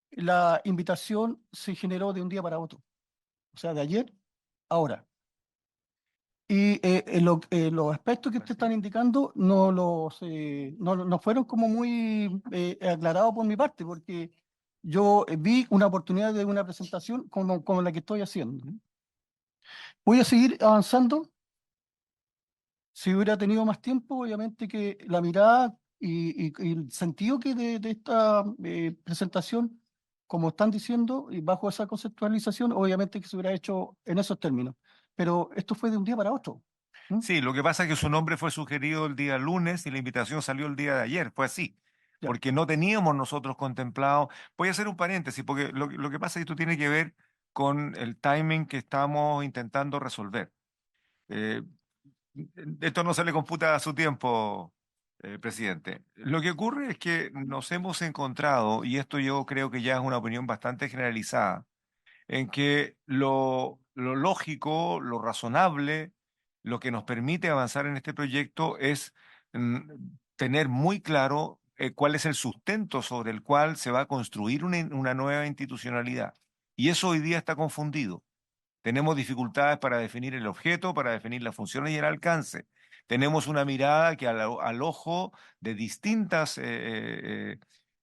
la invitación se generó de un día para otro, o sea, de ayer a ahora. Y los aspectos que ustedes están indicando no fueron como muy aclarados por mi parte, porque yo vi una oportunidad de una presentación como la que estoy haciendo. Voy a seguir avanzando. Si hubiera tenido más tiempo, obviamente que la mirada y el sentido que de esta presentación, como están diciendo, y bajo esa conceptualización, obviamente que se hubiera hecho en esos términos. Pero esto fue de un día para otro. ¿Mm? Sí, lo que pasa es que su nombre fue sugerido el día lunes y la invitación salió el día de ayer, fue así, Ya. porque no teníamos nosotros contemplado. Voy a hacer un paréntesis, porque lo que pasa es que esto tiene que ver con el timing que estamos intentando resolver. Eh, Esto no se le computa a su tiempo, presidente. Lo que ocurre es que nos hemos encontrado, y esto yo creo que ya es una opinión bastante generalizada, en que lo lógico, lo razonable, lo que nos permite avanzar en este proyecto es tener muy claro cuál es el sustento sobre el cual se va a construir una nueva institucionalidad. Y eso hoy día está confundido. Tenemos dificultades para definir el objeto, para definir las funciones y el alcance. Tenemos una mirada que al ojo de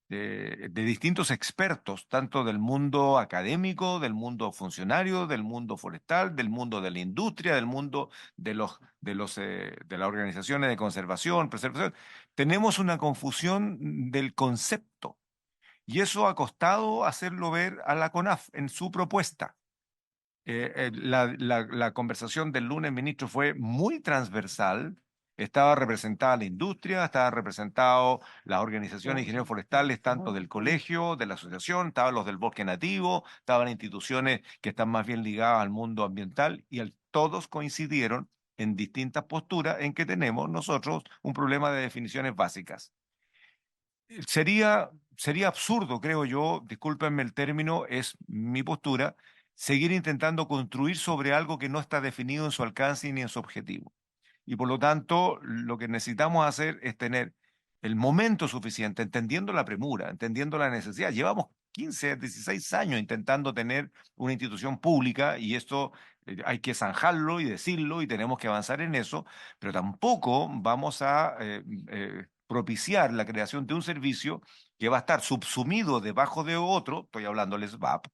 de distintos expertos, tanto del mundo académico, del mundo funcionario, del mundo forestal, del mundo de la industria, del mundo de las organizaciones de conservación, preservación. Tenemos una confusión del concepto y eso ha costado hacerlo ver a la CONAF en su propuesta. La conversación del lunes, ministro, fue muy transversal. Estaba representada la industria, estaba representado las organizaciones de ingenieros forestales, tanto del colegio, de la asociación, estaban los del bosque nativo, estaban instituciones que están más bien ligadas al mundo ambiental y todos coincidieron en distintas posturas en que tenemos nosotros un problema de definiciones básicas. Sería absurdo, creo yo, discúlpenme el término, es mi postura, seguir intentando construir sobre algo que no está definido en su alcance ni en su objetivo. Y por lo tanto, lo que necesitamos hacer es tener el momento suficiente, entendiendo la premura, entendiendo la necesidad. Llevamos 15, 16 años intentando tener una institución pública y esto hay que zanjarlo y decirlo y tenemos que avanzar en eso, pero tampoco vamos a propiciar la creación de un servicio que va a estar subsumido debajo de otro, estoy hablando del SVAP,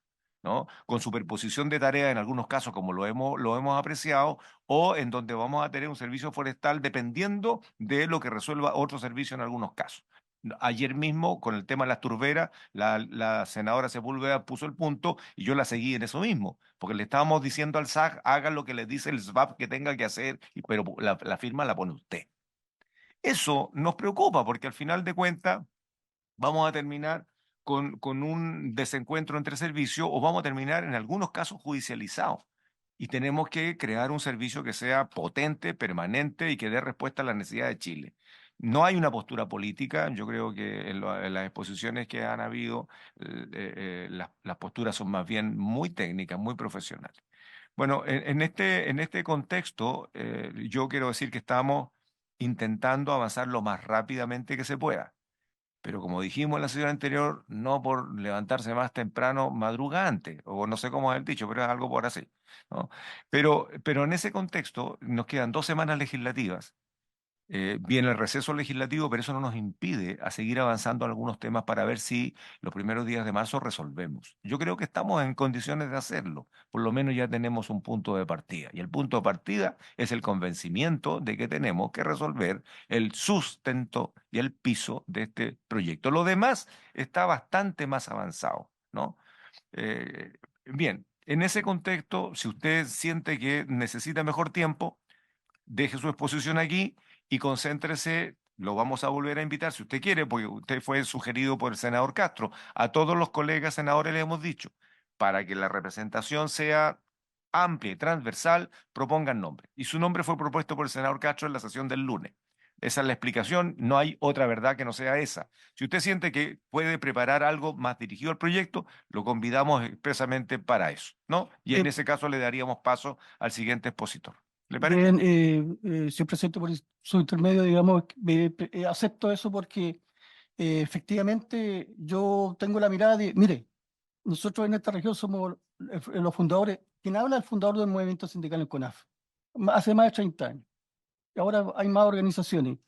¿no? Con superposición de tareas en algunos casos, como lo hemos apreciado, o en donde vamos a tener un servicio forestal dependiendo de lo que resuelva otro servicio en algunos casos. Ayer mismo, con el tema de las turberas, la senadora Sepúlveda puso el punto y yo la seguí en eso mismo, porque le estábamos diciendo al SAC, haga lo que le dice el SVAP que tenga que hacer, pero la firma la pone usted. Eso nos preocupa porque al final de cuentas vamos a terminar con un desencuentro entre servicios o vamos a terminar en algunos casos judicializados. Y tenemos que crear un servicio que sea potente, permanente y que dé respuesta a las necesidades de Chile. No hay una postura política, yo creo que en las exposiciones que han habido, las posturas son más bien muy técnicas, muy profesionales. Bueno, en este contexto, yo quiero decir que estamos intentando avanzar lo más rápidamente que se pueda. Pero como dijimos en la sesión anterior, no por levantarse más temprano madrugante, o no sé cómo es el dicho, pero es algo por así, ¿no? Pero en ese contexto nos quedan 2 semanas legislativas. Viene el receso legislativo, pero eso no nos impide a seguir avanzando en algunos temas para ver si los primeros días de marzo resolvemos. Yo creo que estamos en condiciones de hacerlo. Por lo menos ya tenemos un punto de partida. Y el punto de partida es el convencimiento de que tenemos que resolver el sustento y el piso de este proyecto. Lo demás está bastante más avanzado, ¿no? Bien, en ese contexto, si usted siente que necesita mejor tiempo, deje su exposición aquí y concéntrese. Lo vamos a volver a invitar si usted quiere, porque usted fue sugerido por el senador Castro. A todos los colegas senadores les hemos dicho, para que la representación sea amplia y transversal, propongan nombre. Y su nombre fue propuesto por el senador Castro en la sesión del lunes. Esa es la explicación, no hay otra verdad que no sea esa. Si usted siente que puede preparar algo más dirigido al proyecto, lo convidamos expresamente para eso, ¿no? Y en ese caso le daríamos paso al siguiente expositor. ¿Le parece? Bien, señor presidente, por su intermedio, digamos, acepto eso porque efectivamente yo tengo la mirada de, mire, nosotros en esta región somos los fundadores, quien habla es el fundador del movimiento sindical en CONAF, hace más de 30 años. Y ahora hay más organizaciones.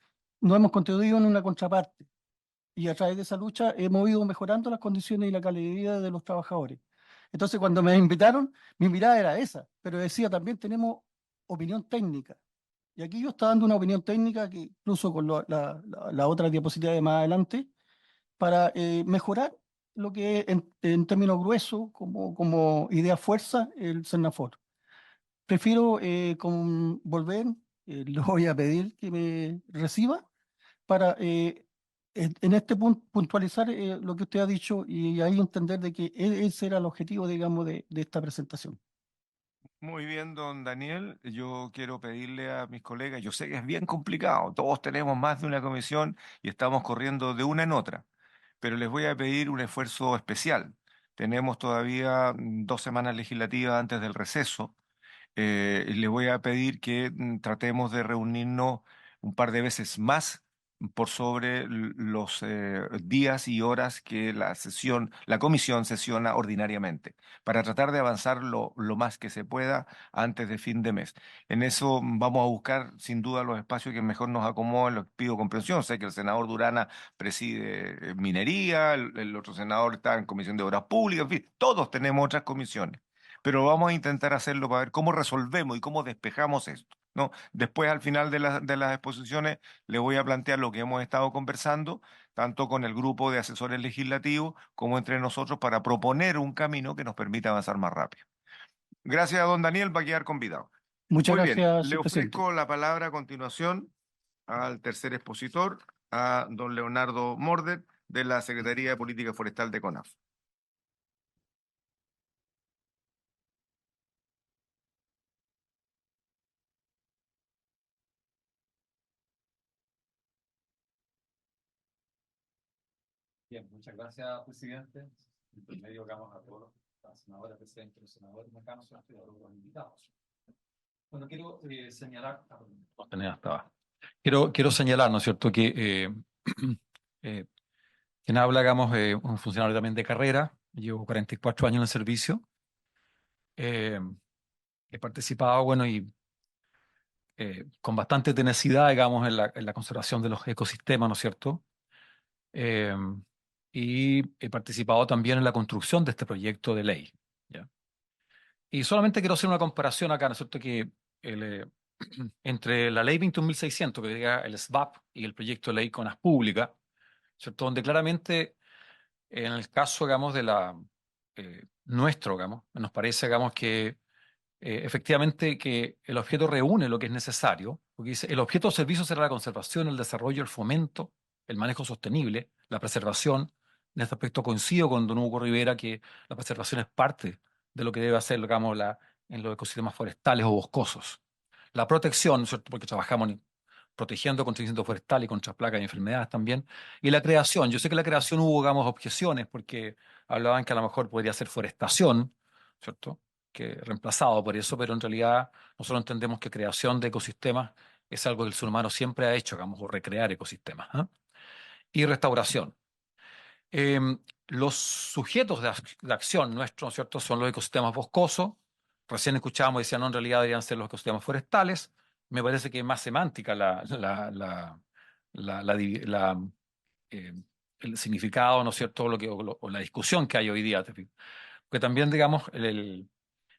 Nos hemos contribuido en una contraparte y a través de esa lucha hemos ido mejorando las condiciones y la calidad de vida de los trabajadores. Entonces, cuando me invitaron, mi mirada era esa, pero decía también tenemos opinión técnica. Y aquí yo estaba dando una opinión técnica que incluso con la otra diapositiva de más adelante, para mejorar lo que es en términos gruesos, como idea fuerza, el Sennafor. Prefiero volver, le voy a pedir que me reciba para en este punto puntualizar lo que usted ha dicho y ahí entender de que ese era el objetivo, digamos, de esta presentación. Muy bien, don Daniel. Yo quiero pedirle a mis colegas, yo sé que es bien complicado, todos tenemos más de una comisión y estamos corriendo de una en otra, pero les voy a pedir un esfuerzo especial. Tenemos todavía 2 semanas legislativas antes del receso. Le voy a pedir que tratemos de reunirnos un par de veces más por sobre los días y horas que la comisión sesiona ordinariamente, para tratar de avanzar lo más que se pueda antes de fin de mes. En eso vamos a buscar sin duda los espacios que mejor nos acomoden, los pido comprensión. Sé que el senador Durana preside minería, el otro senador está en comisión de obras públicas, en fin, todos tenemos otras comisiones, pero vamos a intentar hacerlo para ver cómo resolvemos y cómo despejamos esto, ¿no? Después, al final de las exposiciones, le voy a plantear lo que hemos estado conversando, tanto con el grupo de asesores legislativos como entre nosotros, para proponer un camino que nos permita avanzar más rápido. Gracias a don Daniel, va a quedar convidado. Muchas Muy bien, gracias, le señor presidente. ofrezco la palabra a continuación al tercer expositor, a don Leonardo Mordet, de la Secretaría de Política Forestal de CONAF. Bien, muchas gracias, presidente. En primer lugar, a todos los senadores presentes, los senadores mexicanos y a todos los invitados. Bueno, quiero señalar. Quiero señalar, ¿no es cierto?, que quien habla, digamos, un funcionario también de carrera, llevo 44 años en el servicio. He participado, bueno, y con bastante tenacidad, digamos, en la conservación de los ecosistemas, ¿no es cierto? Y he participado también en la construcción de este proyecto de ley, ¿ya? Y solamente quiero hacer una comparación acá, ¿no es cierto?, que entre la ley 21.600, que diga el SBAP, y el proyecto de ley CONAS Pública, ¿cierto?, donde claramente, en el caso, digamos, de nuestro, digamos, nos parece, digamos, que efectivamente que el objeto reúne lo que es necesario, porque dice, el objeto del servicio será la conservación, el desarrollo, el fomento, el manejo sostenible, la preservación. En este aspecto coincido con don Hugo Rivera que la preservación es parte de lo que debe hacer, digamos, en los ecosistemas forestales o boscosos. La protección, ¿cierto?, porque trabajamos protegiendo contra incendios forestales y contra plagas y enfermedades también. Y la creación, yo sé que la creación hubo, digamos, objeciones, porque hablaban que a lo mejor podría ser forestación, ¿cierto?, que reemplazado por eso, pero en realidad nosotros entendemos que creación de ecosistemas es algo que el ser humano siempre ha hecho, digamos, o recrear ecosistemas, ¿ah? Y restauración. Los sujetos de acción nuestros, ¿no es cierto?, son los ecosistemas boscosos. Recién escuchábamos, decían, no, en realidad deberían ser los ecosistemas forestales. Me parece que es más semántica eh, el significado, ¿no es cierto?, o la discusión que hay hoy día. Porque también, digamos, en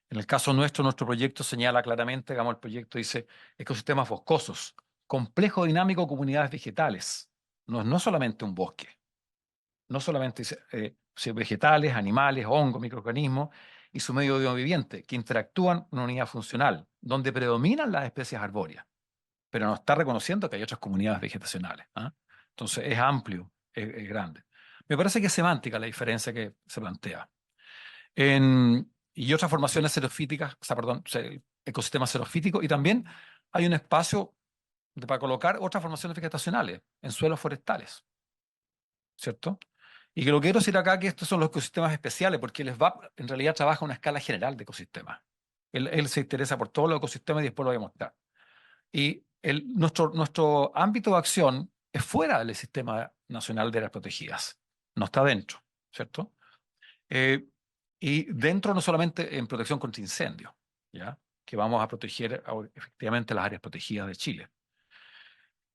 el caso nuestro, nuestro proyecto señala claramente, digamos, el proyecto dice ecosistemas boscosos, complejo dinámico de comunidades vegetales. No solamente un bosque, no solamente vegetales, animales, hongos, microorganismos y su medio bioviviente, que interactúan en una unidad funcional, donde predominan las especies arbóreas, pero no está reconociendo que hay otras comunidades vegetacionales, ¿ah? Entonces es amplio, es grande. Me parece que es semántica la diferencia que se plantea. Y otras formaciones xerofíticas, o sea, perdón, ecosistemas xerofíticos, y también hay un espacio para colocar otras formaciones vegetacionales en suelos forestales, ¿cierto? Y que lo que quiero decir acá es que estos son los ecosistemas especiales, porque el SVAP en realidad trabaja a una escala general de ecosistemas. Él se interesa por todos los ecosistemas y después lo voy a mostrar. Y nuestro ámbito de acción es fuera del Sistema Nacional de Áreas Protegidas, no está dentro, ¿cierto? Y dentro no solamente en protección contra incendios, ¿ya?, que vamos a proteger efectivamente las áreas protegidas de Chile.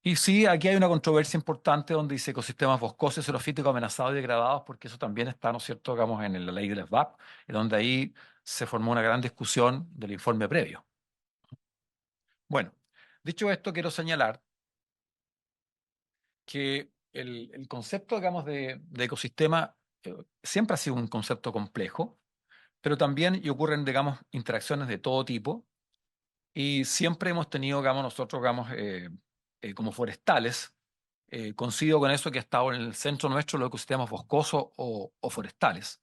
Y sí, aquí hay una controversia importante donde dice ecosistemas boscosos y xerofíticos amenazados y degradados, porque eso también está, ¿no es cierto?, digamos, en la ley del SVAP, y donde ahí se formó una gran discusión del informe previo. Bueno, dicho esto, quiero señalar que el concepto, digamos, de ecosistema siempre ha sido un concepto complejo, pero también y ocurren, digamos, interacciones de todo tipo, y siempre hemos tenido, digamos, nosotros, digamos, como forestales, coincido con eso que ha estado en el centro nuestro los ecosistemas boscosos o forestales.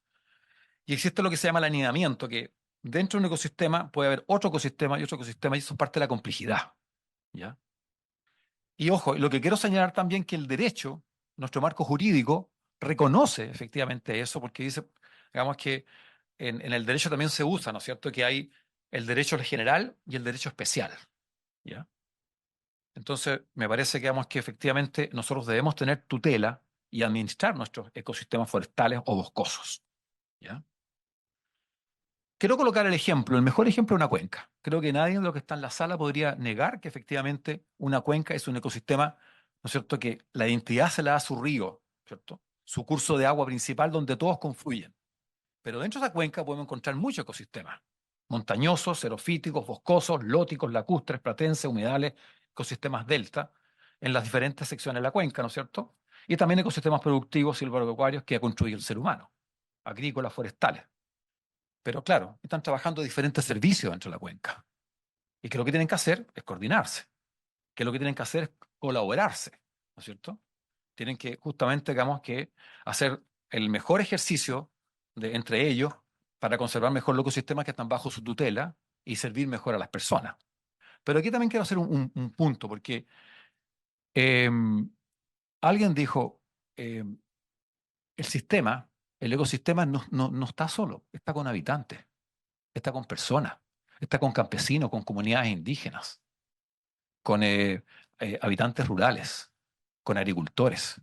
Y existe lo que se llama el anidamiento, que dentro de un ecosistema puede haber otro ecosistema, y eso es parte de la complejidad, ¿ya? Y ojo, lo que quiero señalar también que el derecho, nuestro marco jurídico, reconoce efectivamente eso, porque dice, digamos que en el derecho también se usa, ¿no es cierto?, que hay el derecho general y el derecho especial, ¿ya? Entonces, me parece que, digamos, que efectivamente nosotros debemos tener tutela y administrar nuestros ecosistemas forestales o boscosos, ¿ya? Quiero colocar el ejemplo, el mejor ejemplo de una cuenca. Creo que nadie de los que está en la sala podría negar que efectivamente una cuenca es un ecosistema, ¿no es cierto?, que la identidad se la da a su río, ¿cierto?, su curso de agua principal donde todos confluyen. Pero dentro de esa cuenca podemos encontrar muchos ecosistemas: montañosos, xerofíticos, boscosos, lóticos, lacustres, platenses, humedales, ecosistemas delta, en las diferentes secciones de la cuenca, ¿no es cierto? Y también ecosistemas productivos silvopecuarios que ha construido el ser humano, agrícolas, forestales. Pero claro, están trabajando diferentes servicios dentro de la cuenca. Y que lo que tienen que hacer es coordinarse, que lo que tienen que hacer es colaborarse, ¿no es cierto? Tienen que justamente, digamos, que hacer el mejor ejercicio entre ellos para conservar mejor los ecosistemas que están bajo su tutela y servir mejor a las personas. Pero aquí también quiero hacer un punto, porque alguien dijo, el ecosistema no está solo, está con habitantes, está con personas, está con campesinos, con comunidades indígenas, con habitantes rurales, con agricultores.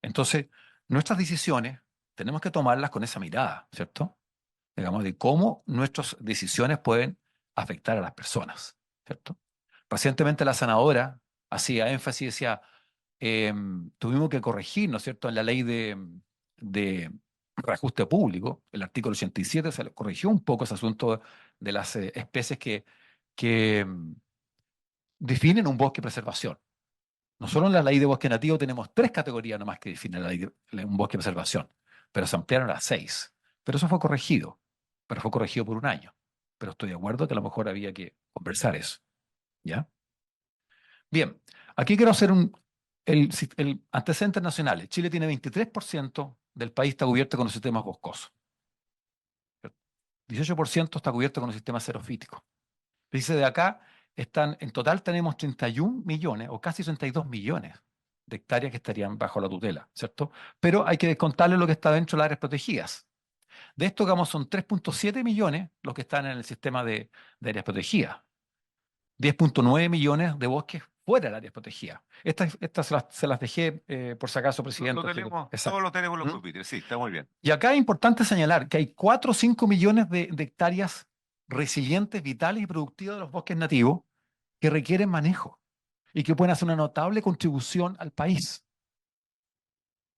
Entonces, nuestras decisiones tenemos que tomarlas con esa mirada, ¿cierto? Digamos, de cómo nuestras decisiones pueden afectar a las personas, ¿cierto? Recientemente la senadora hacía énfasis y decía, tuvimos que corregir, ¿no es cierto?, en la ley de reajuste público, el artículo 87, se le corrigió un poco ese asunto de las especies que definen un bosque de preservación. Nosotros en la ley de bosque nativo tenemos 3 categorías nomás que definen un bosque de preservación, pero se ampliaron a 6. Pero eso fue corregido, pero fue corregido por un año. Pero estoy de acuerdo que a lo mejor había que conversar eso, ¿ya? Bien, aquí quiero hacer el antecedentes nacionales. Chile tiene 23% del país está cubierto con los sistemas boscosos. 18% está cubierto con los sistemas xerofíticos. Dice de acá, en total tenemos 31 millones o casi 32 millones de hectáreas que estarían bajo la tutela, ¿cierto? Pero hay que descontarle lo que está dentro de las áreas protegidas. De esto, digamos, son 3.7 millones los que están en el sistema de áreas protegidas. 10.9 millones de bosques fuera del área protegida. Estas se las dejé por si acaso, presidente. Lo tenemos, Exacto. todos lo tenemos en los ¿Mm? pupitres, sí, está muy bien. Y acá es importante señalar que hay 4 o 5 millones de hectáreas resilientes, vitales y productivas de los bosques nativos que requieren manejo y que pueden hacer una notable contribución al país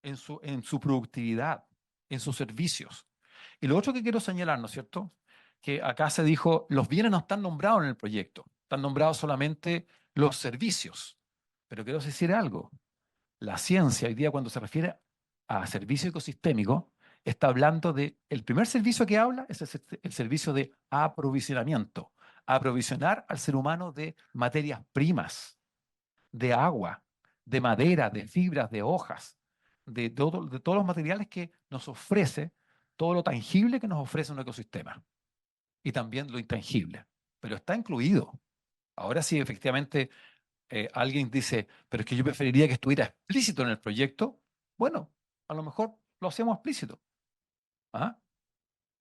en su productividad, en sus servicios. Y lo otro que quiero señalar, ¿no es cierto? Que acá se dijo, los bienes no están nombrados en el proyecto, están nombrados solamente los servicios. Pero quiero decir algo, la ciencia hoy día cuando se refiere a servicio ecosistémico, está hablando de, el primer servicio que habla es el servicio de aprovisionamiento, aprovisionar al ser humano de materias primas, de agua, de madera, de fibras, de hojas, de todos los materiales que nos ofrece, todo lo tangible que nos ofrece un ecosistema y también lo intangible, pero está incluido. Ahora sí, efectivamente, alguien dice, pero es que yo preferiría que estuviera explícito en el proyecto. Bueno, a lo mejor lo hacemos explícito. ¿Ah?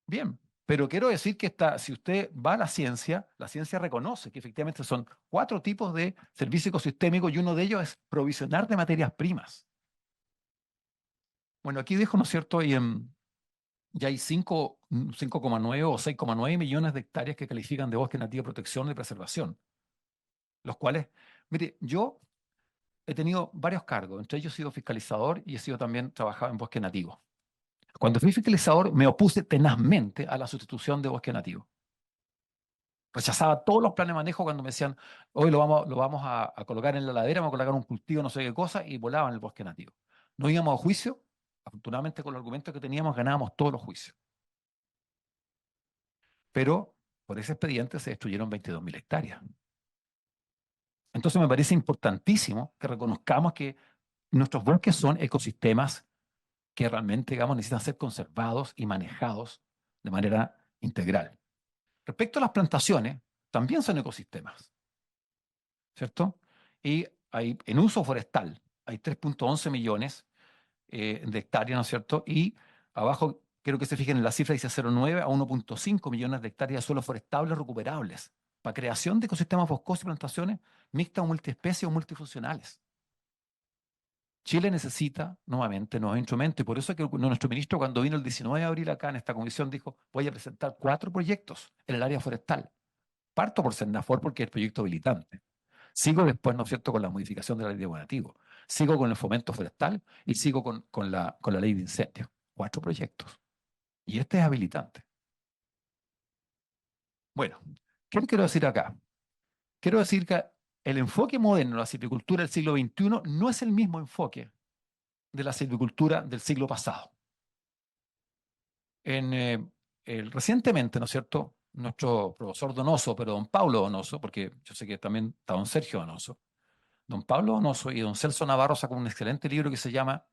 Bien, pero quiero decir que si usted va a la ciencia reconoce que efectivamente son 4 tipos de servicio ecosistémico y uno de ellos es provisionar de materias primas. Bueno, aquí dejo, ¿no es cierto? Ya hay 5,9 o 6,9 millones de hectáreas que califican de bosque nativo de protección y de preservación, los cuales, mire, yo he tenido varios cargos, entre ellos he sido fiscalizador y he sido también trabajado en bosque nativo. Cuando fui fiscalizador me opuse tenazmente a la sustitución de bosque nativo. Rechazaba todos los planes de manejo cuando me decían, hoy lo vamos a colocar en la ladera, vamos a colocar un cultivo, no sé qué cosa, y volaban el bosque nativo. No íbamos a juicio, afortunadamente con los argumentos que teníamos ganábamos todos los juicios. Pero por ese expediente se destruyeron 22.000 hectáreas. Entonces me parece importantísimo que reconozcamos que nuestros bosques son ecosistemas que realmente, digamos, necesitan ser conservados y manejados de manera integral. Respecto a las plantaciones, también son ecosistemas, ¿cierto? Y en uso forestal hay 3.11 millones de hectáreas, ¿no es cierto? Y abajo, quiero que se fijen en la cifra, dice 0,9 a 1.5 millones de hectáreas de suelos forestables recuperables para creación de ecosistemas boscosos y plantaciones mixtas o multiespecies o multifuncionales. Chile necesita nuevamente nuevos instrumentos y por eso es que nuestro ministro cuando vino el 19 de abril acá en esta comisión dijo voy a presentar 4 proyectos en el área forestal. Parto por Sendafor porque es el proyecto habilitante. Sigo después, ¿no es cierto?, con la modificación de la ley de buen nativo. Sigo con el fomento forestal y sigo con la ley de incendios. 4 proyectos. Y este es habilitante. Bueno, ¿qué quiero decir acá? Quiero decir que el enfoque moderno de la silvicultura del siglo XXI no es el mismo enfoque de la silvicultura del siglo pasado. Recientemente, ¿no es cierto?, nuestro profesor Donoso, pero don Pablo Donoso, porque yo sé que también está don Sergio Donoso, don Pablo Donoso y don Celso Navarro sacó un excelente libro que se llama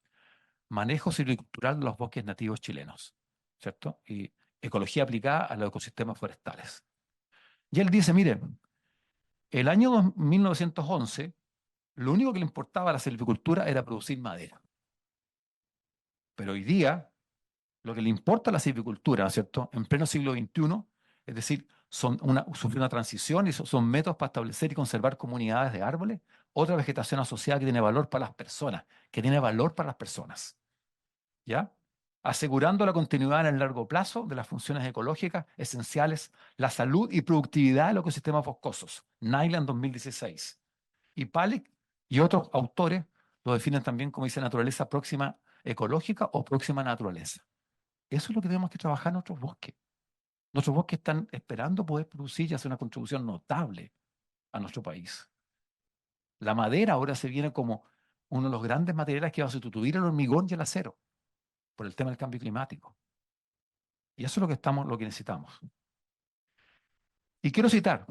Manejo silvicultural de los bosques nativos chilenos, ¿cierto? Y ecología aplicada a los ecosistemas forestales. Y él dice, miren, el año 1911, lo único que le importaba a la silvicultura era producir madera. Pero hoy día, lo que le importa a la silvicultura, ¿no es cierto?, en pleno siglo XXI, es decir, sufrió una transición y son métodos para establecer y conservar comunidades de árboles, otra vegetación asociada que tiene valor para las personas, ¿ya? Asegurando la continuidad en el largo plazo de las funciones ecológicas esenciales, la salud y productividad de los ecosistemas boscosos. Nyland 2016. Y Palik y otros autores lo definen también como dice naturaleza próxima ecológica o próxima naturaleza. Eso es lo que tenemos que trabajar en nuestros bosques. Nuestros bosques están esperando poder producir y hacer una contribución notable a nuestro país. La madera ahora se viene como uno de los grandes materiales que va a sustituir el hormigón y el acero por el tema del cambio climático. Y eso es lo que necesitamos. Y quiero citar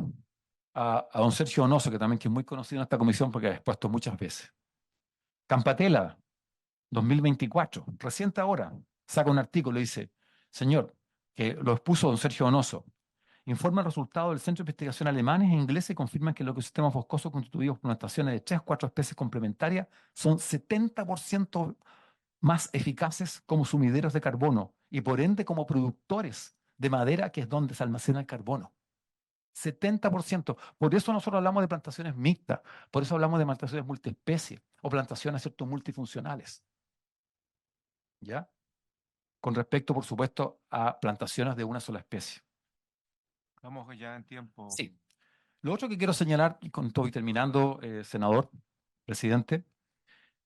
a don Sergio Donoso, que también que es muy conocido en esta comisión porque ha expuesto muchas veces. Campatela, 2024, reciente ahora, saca un artículo y dice, señor, que lo expuso don Sergio Donoso, informa el resultado del Centro de Investigación alemanes e ingleses y confirman que los ecosistemas boscosos constituidos por plantaciones de 3 o 4 especies complementarias son 70% más eficaces como sumideros de carbono y por ende como productores de madera, que es donde se almacena el carbono. 70%. Por eso nosotros hablamos de plantaciones mixtas, por eso hablamos de plantaciones multiespecies o plantaciones, ¿cierto?, multifuncionales. ¿Ya? Con respecto, por supuesto, a plantaciones de una sola especie. Estamos ya en tiempo. Sí. Lo otro que quiero señalar, y con todo voy terminando, senador, presidente,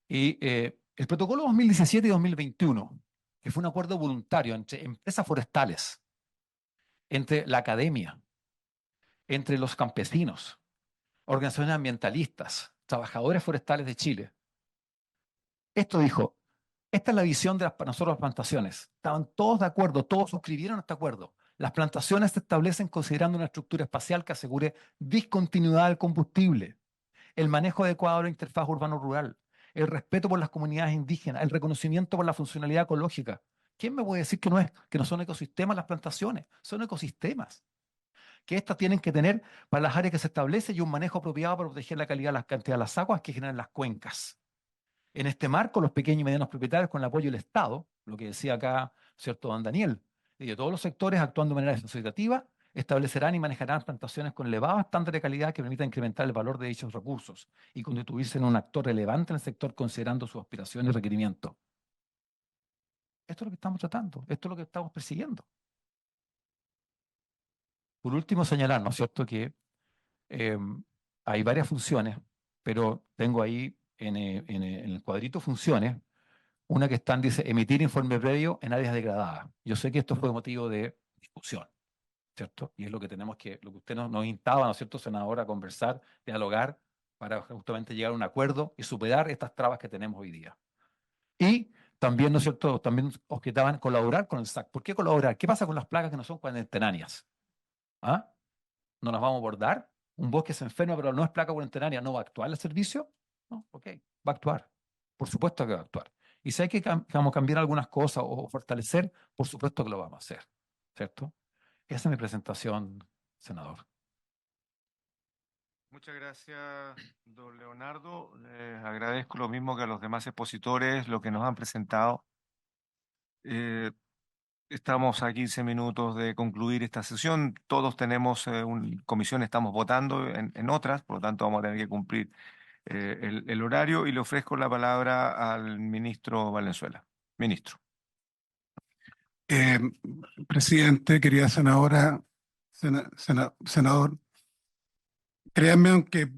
el protocolo 2017 y 2021, que fue un acuerdo voluntario entre empresas forestales, entre la academia, entre los campesinos, organizaciones ambientalistas, trabajadores forestales de Chile. Esto dijo, esta es la visión de nosotros las plantaciones. Estaban todos de acuerdo, todos suscribieron este acuerdo. Las plantaciones se establecen considerando una estructura espacial que asegure discontinuidad del combustible, el manejo adecuado de la interfaz urbano-rural, el respeto por las comunidades indígenas, el reconocimiento por la funcionalidad ecológica. ¿Quién me puede decir que no son ecosistemas las plantaciones? Son ecosistemas que estas tienen que tener para las áreas que se establecen y un manejo apropiado para proteger la calidad, la cantidad de las aguas que generan las cuencas. En este marco, los pequeños y medianos propietarios, con el apoyo del Estado, lo que decía acá, ¿cierto?, don Daniel, y de todos los sectores actuando de manera asociativa, establecerán y manejarán plantaciones con elevados estándares de calidad que permitan incrementar el valor de dichos recursos y constituirse en un actor relevante en el sector considerando sus aspiraciones y requerimientos. Esto es lo que estamos tratando, esto es lo que estamos persiguiendo. Por último, señalar, ¿no es cierto?, que hay varias funciones, pero tengo ahí en el cuadrito funciones, una que dice emitir informe previo en áreas degradadas. Yo sé que esto fue motivo de discusión, ¿cierto? Y es lo que lo que usted nos instaba, ¿no es cierto?, senador, a conversar, dialogar, para justamente llegar a un acuerdo y superar estas trabas que tenemos hoy día. Y también, ¿no es cierto?, también objetaban colaborar con el SAC. ¿Por qué colaborar? ¿Qué pasa con las plagas que no son cuarentenarias? ¿Ah? ¿No las vamos a abordar? ¿Un bosque se enferma pero no es placa cuarentena, no va a actuar el servicio? No, ok, va a actuar. Por supuesto que va a actuar. Y si hay que vamos a cambiar algunas cosas o fortalecer, por supuesto que lo vamos a hacer. ¿Cierto? Esa es mi presentación, senador. Muchas gracias, don Leonardo. Les agradezco lo mismo que a los demás expositores, lo que nos han presentado. Estamos a 15 minutos de concluir esta sesión. Todos tenemos comisión, estamos votando en otras, por lo tanto vamos a tener que cumplir el horario y le ofrezco la palabra al ministro Valenzuela. Ministro. Presidente, querida senadora, senador, créanme, aunque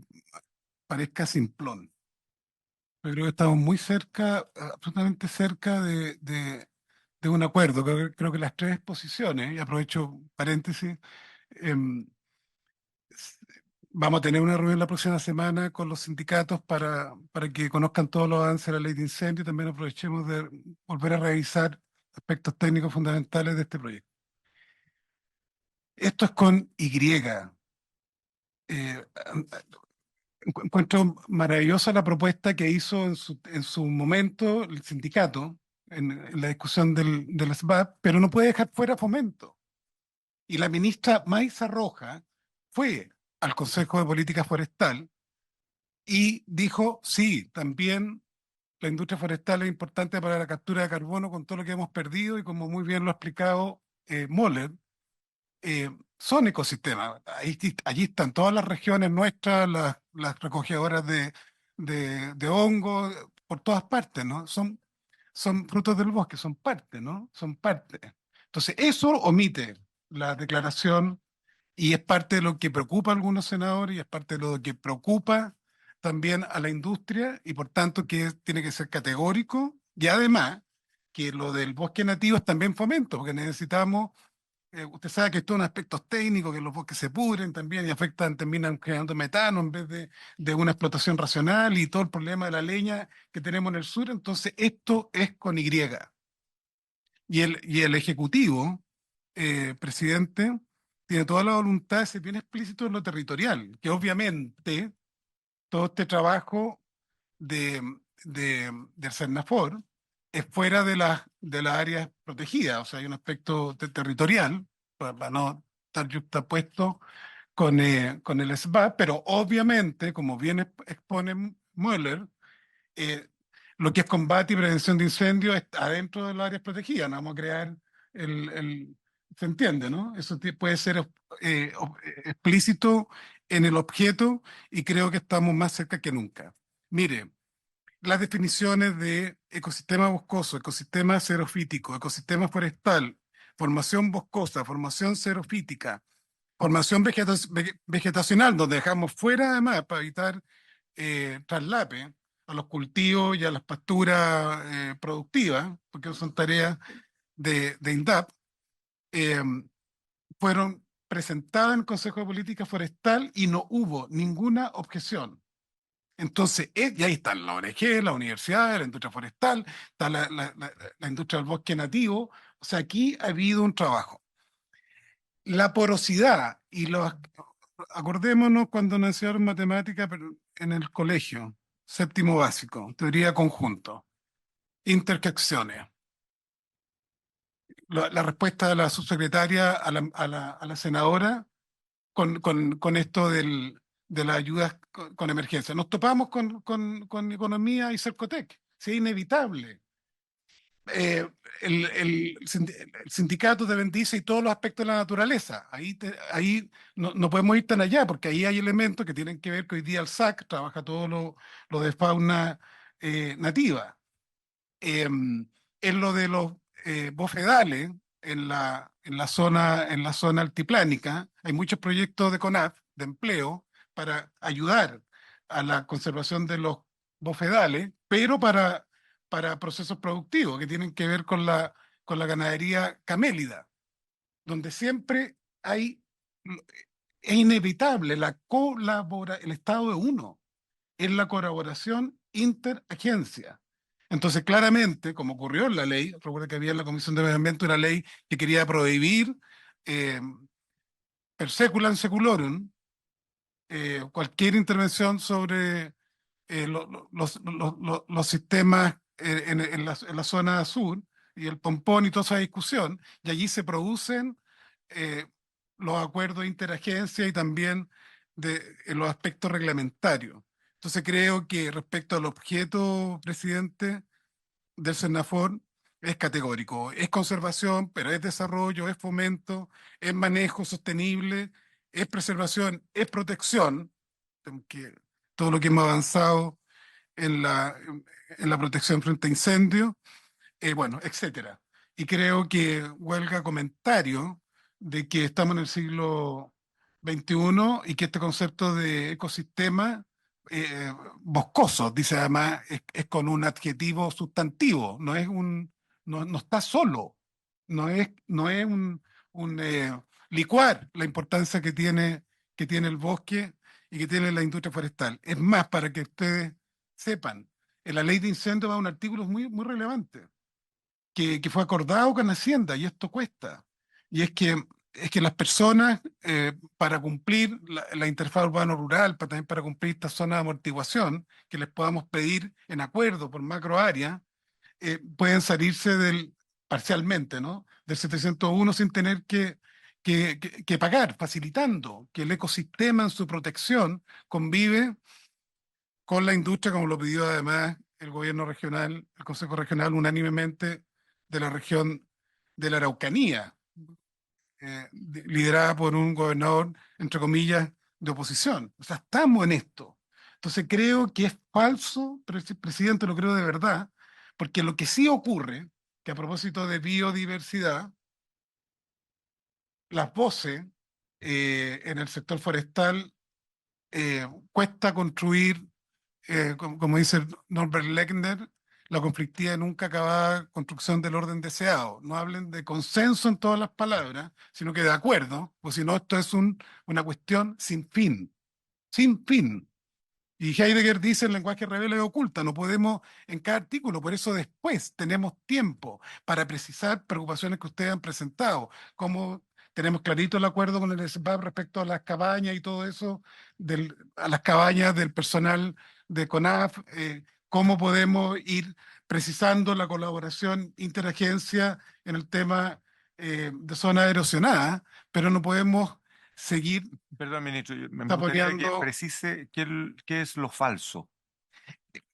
parezca simplón, yo creo que estamos muy cerca, absolutamente cerca de un acuerdo. Creo que las tres posiciones, y aprovecho paréntesis, vamos a tener una reunión la próxima semana con los sindicatos para que conozcan todos los avances de la ley de incendio y también aprovechemos de volver a revisar aspectos técnicos fundamentales de este proyecto. Esto es con Y. Encuentro maravillosa la propuesta que hizo en su momento el sindicato en la discusión del SBAP, pero no puede dejar fuera Fomento. Y la ministra Maysa Roja fue al Consejo de Política Forestal y dijo, sí, también la industria forestal es importante para la captura de carbono con todo lo que hemos perdido y como muy bien lo ha explicado Moller, son ecosistemas. Allí están todas las regiones nuestras, las recogedoras de hongos, por todas partes, ¿no? Son frutos del bosque, son parte, ¿no? Son parte. Entonces, eso omite la declaración y es parte de lo que preocupa a algunos senadores y es parte de lo que preocupa también a la industria y por tanto que tiene que ser categórico y además que lo del bosque nativo es también Fomento, porque necesitamos usted sabe que estos son aspectos técnicos, que los bosques se pudren también y afectan, terminan generando metano en vez de una explotación racional y todo el problema de la leña que tenemos en el sur. Entonces, esto es con Y. Y el Ejecutivo, presidente, tiene toda la voluntad de ser bien explícito en lo territorial, que obviamente todo este trabajo del CERNAFOR es fuera de las áreas protegidas, o sea, hay un aspecto territorial, para no estar justapuesto con el SBAP, pero obviamente, como bien expone Mueller, lo que es combate y prevención de incendios está adentro de las áreas protegidas, no vamos a crear ¿se entiende, no? Eso puede ser explícito en el objeto y creo que estamos más cerca que nunca. Mire, las definiciones de ecosistema boscoso, ecosistema xerofítico, ecosistema forestal, formación boscosa, formación xerofítica, formación vegetacional, donde dejamos fuera además para evitar traslape a los cultivos y a las pasturas productivas, porque son tareas de INDAP, eh, fueron presentadas en el Consejo de Política Forestal y no hubo ninguna objeción. Entonces, y ahí están la ONG, la universidad, la industria forestal, está la industria del bosque nativo. O sea, aquí ha habido un trabajo. La porosidad y los... Acordémonos cuando nos enseñaron matemática pero en el colegio, séptimo básico, teoría conjunto, interjecciones. La respuesta de la subsecretaria a la senadora con esto de las ayudas con emergencia. Nos topamos con economía y Cercotec, sí, es inevitable. El sindicato te bendice y todos los aspectos de la naturaleza. Ahí no podemos ir tan allá, porque ahí hay elementos que tienen que ver que hoy día el SAC trabaja todo lo de fauna nativa. En lo de los bofedales, en la zona altiplánica, hay muchos proyectos de CONAF, de empleo, para ayudar a la conservación de los bofedales, pero para procesos productivos que tienen que ver con la ganadería camélida, donde siempre es inevitable el estado de uno, es la colaboración interagencia. Entonces, claramente, como ocurrió en la ley, recuerda que había en la Comisión de Medio Ambiente una ley que quería prohibir per seculam seculorum cualquier intervención sobre los sistemas en la zona sur y el pompón y toda esa discusión, y allí se producen eh, los acuerdos de interagencia y también en los aspectos reglamentarios. Entonces creo que respecto al objeto, presidente, del Senafor, es categórico. Es conservación, pero es desarrollo, es fomento, es manejo sostenible, es preservación, es protección, que todo lo que hemos avanzado en la protección frente a incendios, bueno, etcétera. Y creo que huelga comentario de que estamos en el siglo XXI y que este concepto de ecosistema boscoso, dice además, es con un adjetivo sustantivo, no está solo, no es un licuar la importancia que tiene el bosque y que tiene la industria forestal. Es más, para que ustedes sepan, en la ley de incendios va un artículo muy, muy relevante que fue acordado con Hacienda y esto cuesta. Y es que las personas, para cumplir la interfaz urbano-rural, también para cumplir esta zona de amortiguación, que les podamos pedir en acuerdo por macro área, pueden salirse parcialmente, ¿no? Del 701 sin tener que pagar, facilitando que el ecosistema en su protección convive con la industria, como lo pidió además el gobierno regional, el Consejo Regional unánimemente de la región de la Araucanía, liderada por un gobernador, entre comillas, de oposición. O sea, estamos en esto. Entonces creo que es falso, presidente, lo creo de verdad, porque lo que sí ocurre, que a propósito de biodiversidad, las voces en el sector forestal cuesta construir como dice Norbert Lechner, la conflictiva y nunca acabada construcción del orden deseado. No hablen de consenso en todas las palabras, sino que de acuerdo, pues si no, esto es una cuestión sin fin, sin fin. Y Heidegger dice el lenguaje revela y oculta, no podemos en cada artículo, por eso después tenemos tiempo para precisar preocupaciones que ustedes han presentado, como tenemos clarito el acuerdo con el SBAP respecto a las cabañas y todo eso, a las cabañas del personal de CONAF, cómo podemos ir precisando la colaboración interagencia en el tema de zonas erosionadas, pero no podemos seguir Perdón, ministro, me gustaría que taponeando. precise qué es lo falso.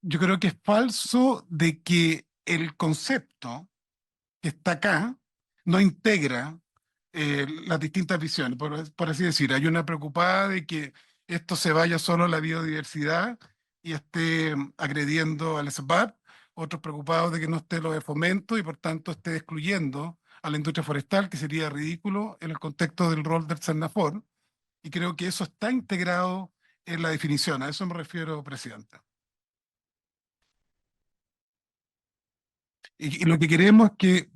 Yo creo que es falso de que el concepto que está acá no integra las distintas visiones, por así decir. Hay una preocupada de que esto se vaya solo a la biodiversidad y esté agrediendo al SBAP, otros preocupados de que no esté lo de fomento y por tanto esté excluyendo a la industria forestal, que sería ridículo en el contexto del rol del SENAFOR, y creo que eso está integrado en la definición. A eso me refiero, Presidenta. Y lo que queremos es que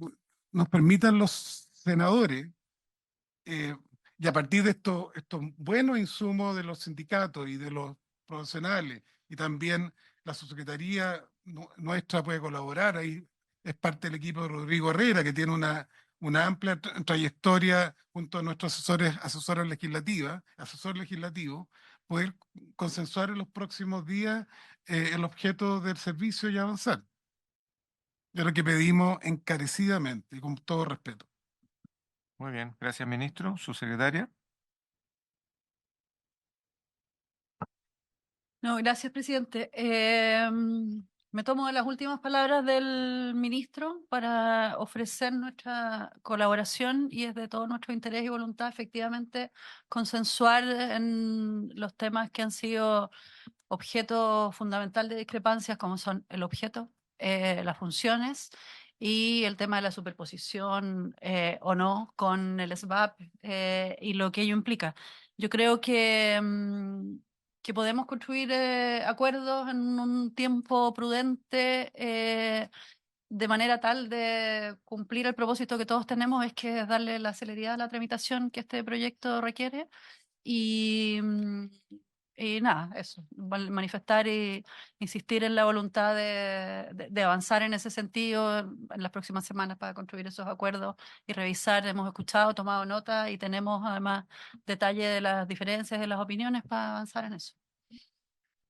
nos permitan los senadores, eh, y a partir de estos buenos insumos de los sindicatos y de los profesionales, y también la subsecretaría nuestra puede colaborar, ahí es parte del equipo de Rodrigo Herrera, que tiene una amplia trayectoria junto a nuestros asesores asesor legislativo, poder consensuar en los próximos días el objeto del servicio y avanzar. Es lo que pedimos encarecidamente y con todo respeto. Muy bien, gracias, ministro. Su secretaria. No, gracias, presidente. Me tomo de las últimas palabras del ministro para ofrecer nuestra colaboración y es de todo nuestro interés y voluntad efectivamente consensuar en los temas que han sido objeto fundamental de discrepancias, como son el objeto, las funciones y el tema de la superposición o no con el SBAP y lo que ello implica. Yo creo que podemos construir acuerdos en un tiempo prudente de manera tal de cumplir el propósito que todos tenemos, es que es darle la celeridad a la tramitación que este proyecto requiere. Y, y nada, eso, manifestar y insistir en la voluntad de avanzar en ese sentido en las próximas semanas para construir esos acuerdos y revisar. Hemos escuchado, tomado nota y tenemos además detalle de las diferencias de las opiniones para avanzar en eso.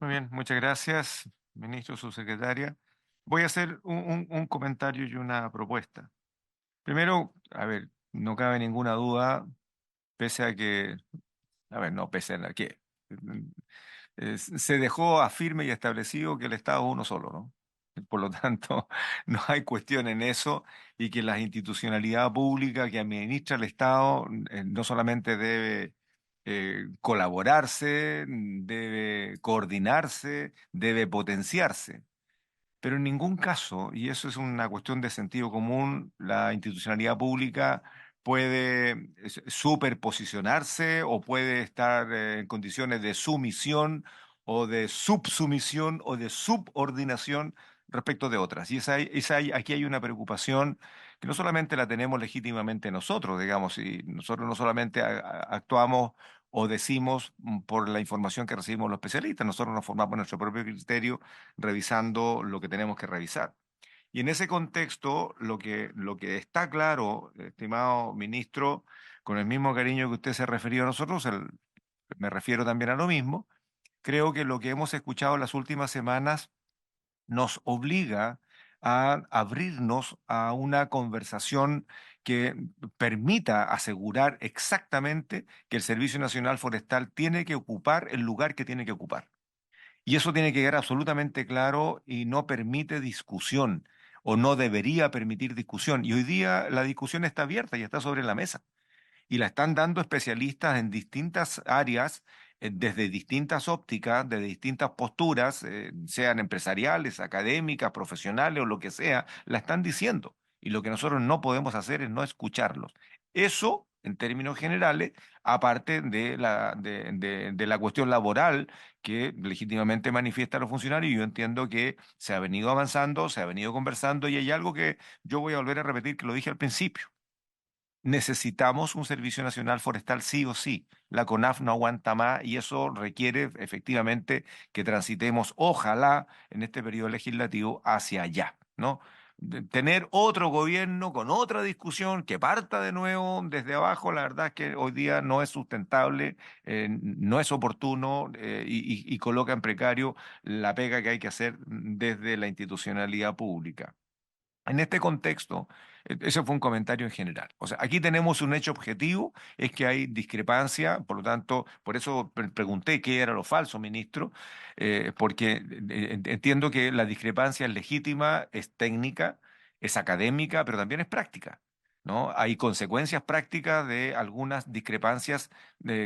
Muy bien, muchas gracias, ministro, subsecretaria. Voy a hacer un comentario y una propuesta. Primero, a ver, no cabe ninguna duda, pese a que, a ver, no pese a que se dejó afirme y establecido que el Estado es uno solo, ¿no? Por lo tanto, no hay cuestión en eso y que la institucionalidad pública que administra el Estado no solamente debe colaborarse, debe coordinarse, debe potenciarse. Pero en ningún caso, y eso es una cuestión de sentido común, la institucionalidad pública puede superposicionarse o puede estar en condiciones de sumisión o de subsumisión o de subordinación respecto de otras. Y aquí hay una preocupación que no solamente la tenemos legítimamente nosotros, digamos, y nosotros no solamente actuamos o decimos por la información que recibimos los especialistas, nosotros nos formamos nuestro propio criterio revisando lo que tenemos que revisar. Y en ese contexto, lo que está claro, estimado ministro, con el mismo cariño que usted se refirió a nosotros, me refiero también a lo mismo, creo que lo que hemos escuchado en las últimas semanas nos obliga a abrirnos a una conversación que permita asegurar exactamente que el Servicio Nacional Forestal tiene que ocupar el lugar que tiene que ocupar. Y eso tiene que quedar absolutamente claro y no permite discusión o no debería permitir discusión. Y hoy día la discusión está abierta y está sobre la mesa y la están dando especialistas en distintas áreas, desde distintas ópticas, desde distintas posturas, sean empresariales, académicas, profesionales o lo que sea, la están diciendo. Y lo que nosotros no podemos hacer es no escucharlos. Eso, en términos generales, aparte de la cuestión laboral que legítimamente manifiesta los funcionarios, yo entiendo que se ha venido avanzando, se ha venido conversando y hay algo que yo voy a volver a repetir que lo dije al principio. Necesitamos un Servicio Nacional Forestal sí o sí. La CONAF no aguanta más y eso requiere efectivamente que transitemos, ojalá, en este periodo legislativo hacia allá, ¿no? Tener otro gobierno con otra discusión que parta de nuevo desde abajo, la verdad es que hoy día no es sustentable, no es oportuno y coloca en precario la pega que hay que hacer desde la institucionalidad pública. En este contexto, ese fue un comentario en general. O sea, aquí tenemos un hecho objetivo, es que hay discrepancia, por lo tanto, por eso pregunté qué era lo falso, ministro, porque entiendo que la discrepancia es legítima, es técnica, es académica, pero también es práctica. ¿no? Hay consecuencias prácticas de algunas discrepancias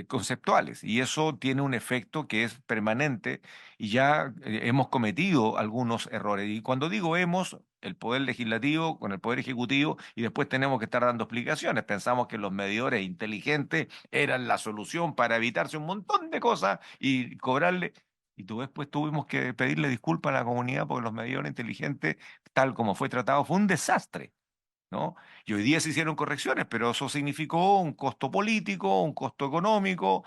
conceptuales y eso tiene un efecto que es permanente y ya hemos cometido algunos errores. Y cuando digo hemos, el Poder Legislativo con el Poder Ejecutivo y después tenemos que estar dando explicaciones. Pensamos que los medidores inteligentes eran la solución para evitarse un montón de cosas y cobrarle. Y después tuvimos que pedirle disculpas a la comunidad porque los medidores inteligentes, tal como fue tratado, fue un desastre, ¿no? Y hoy día se hicieron correcciones, pero eso significó un costo político, un costo económico,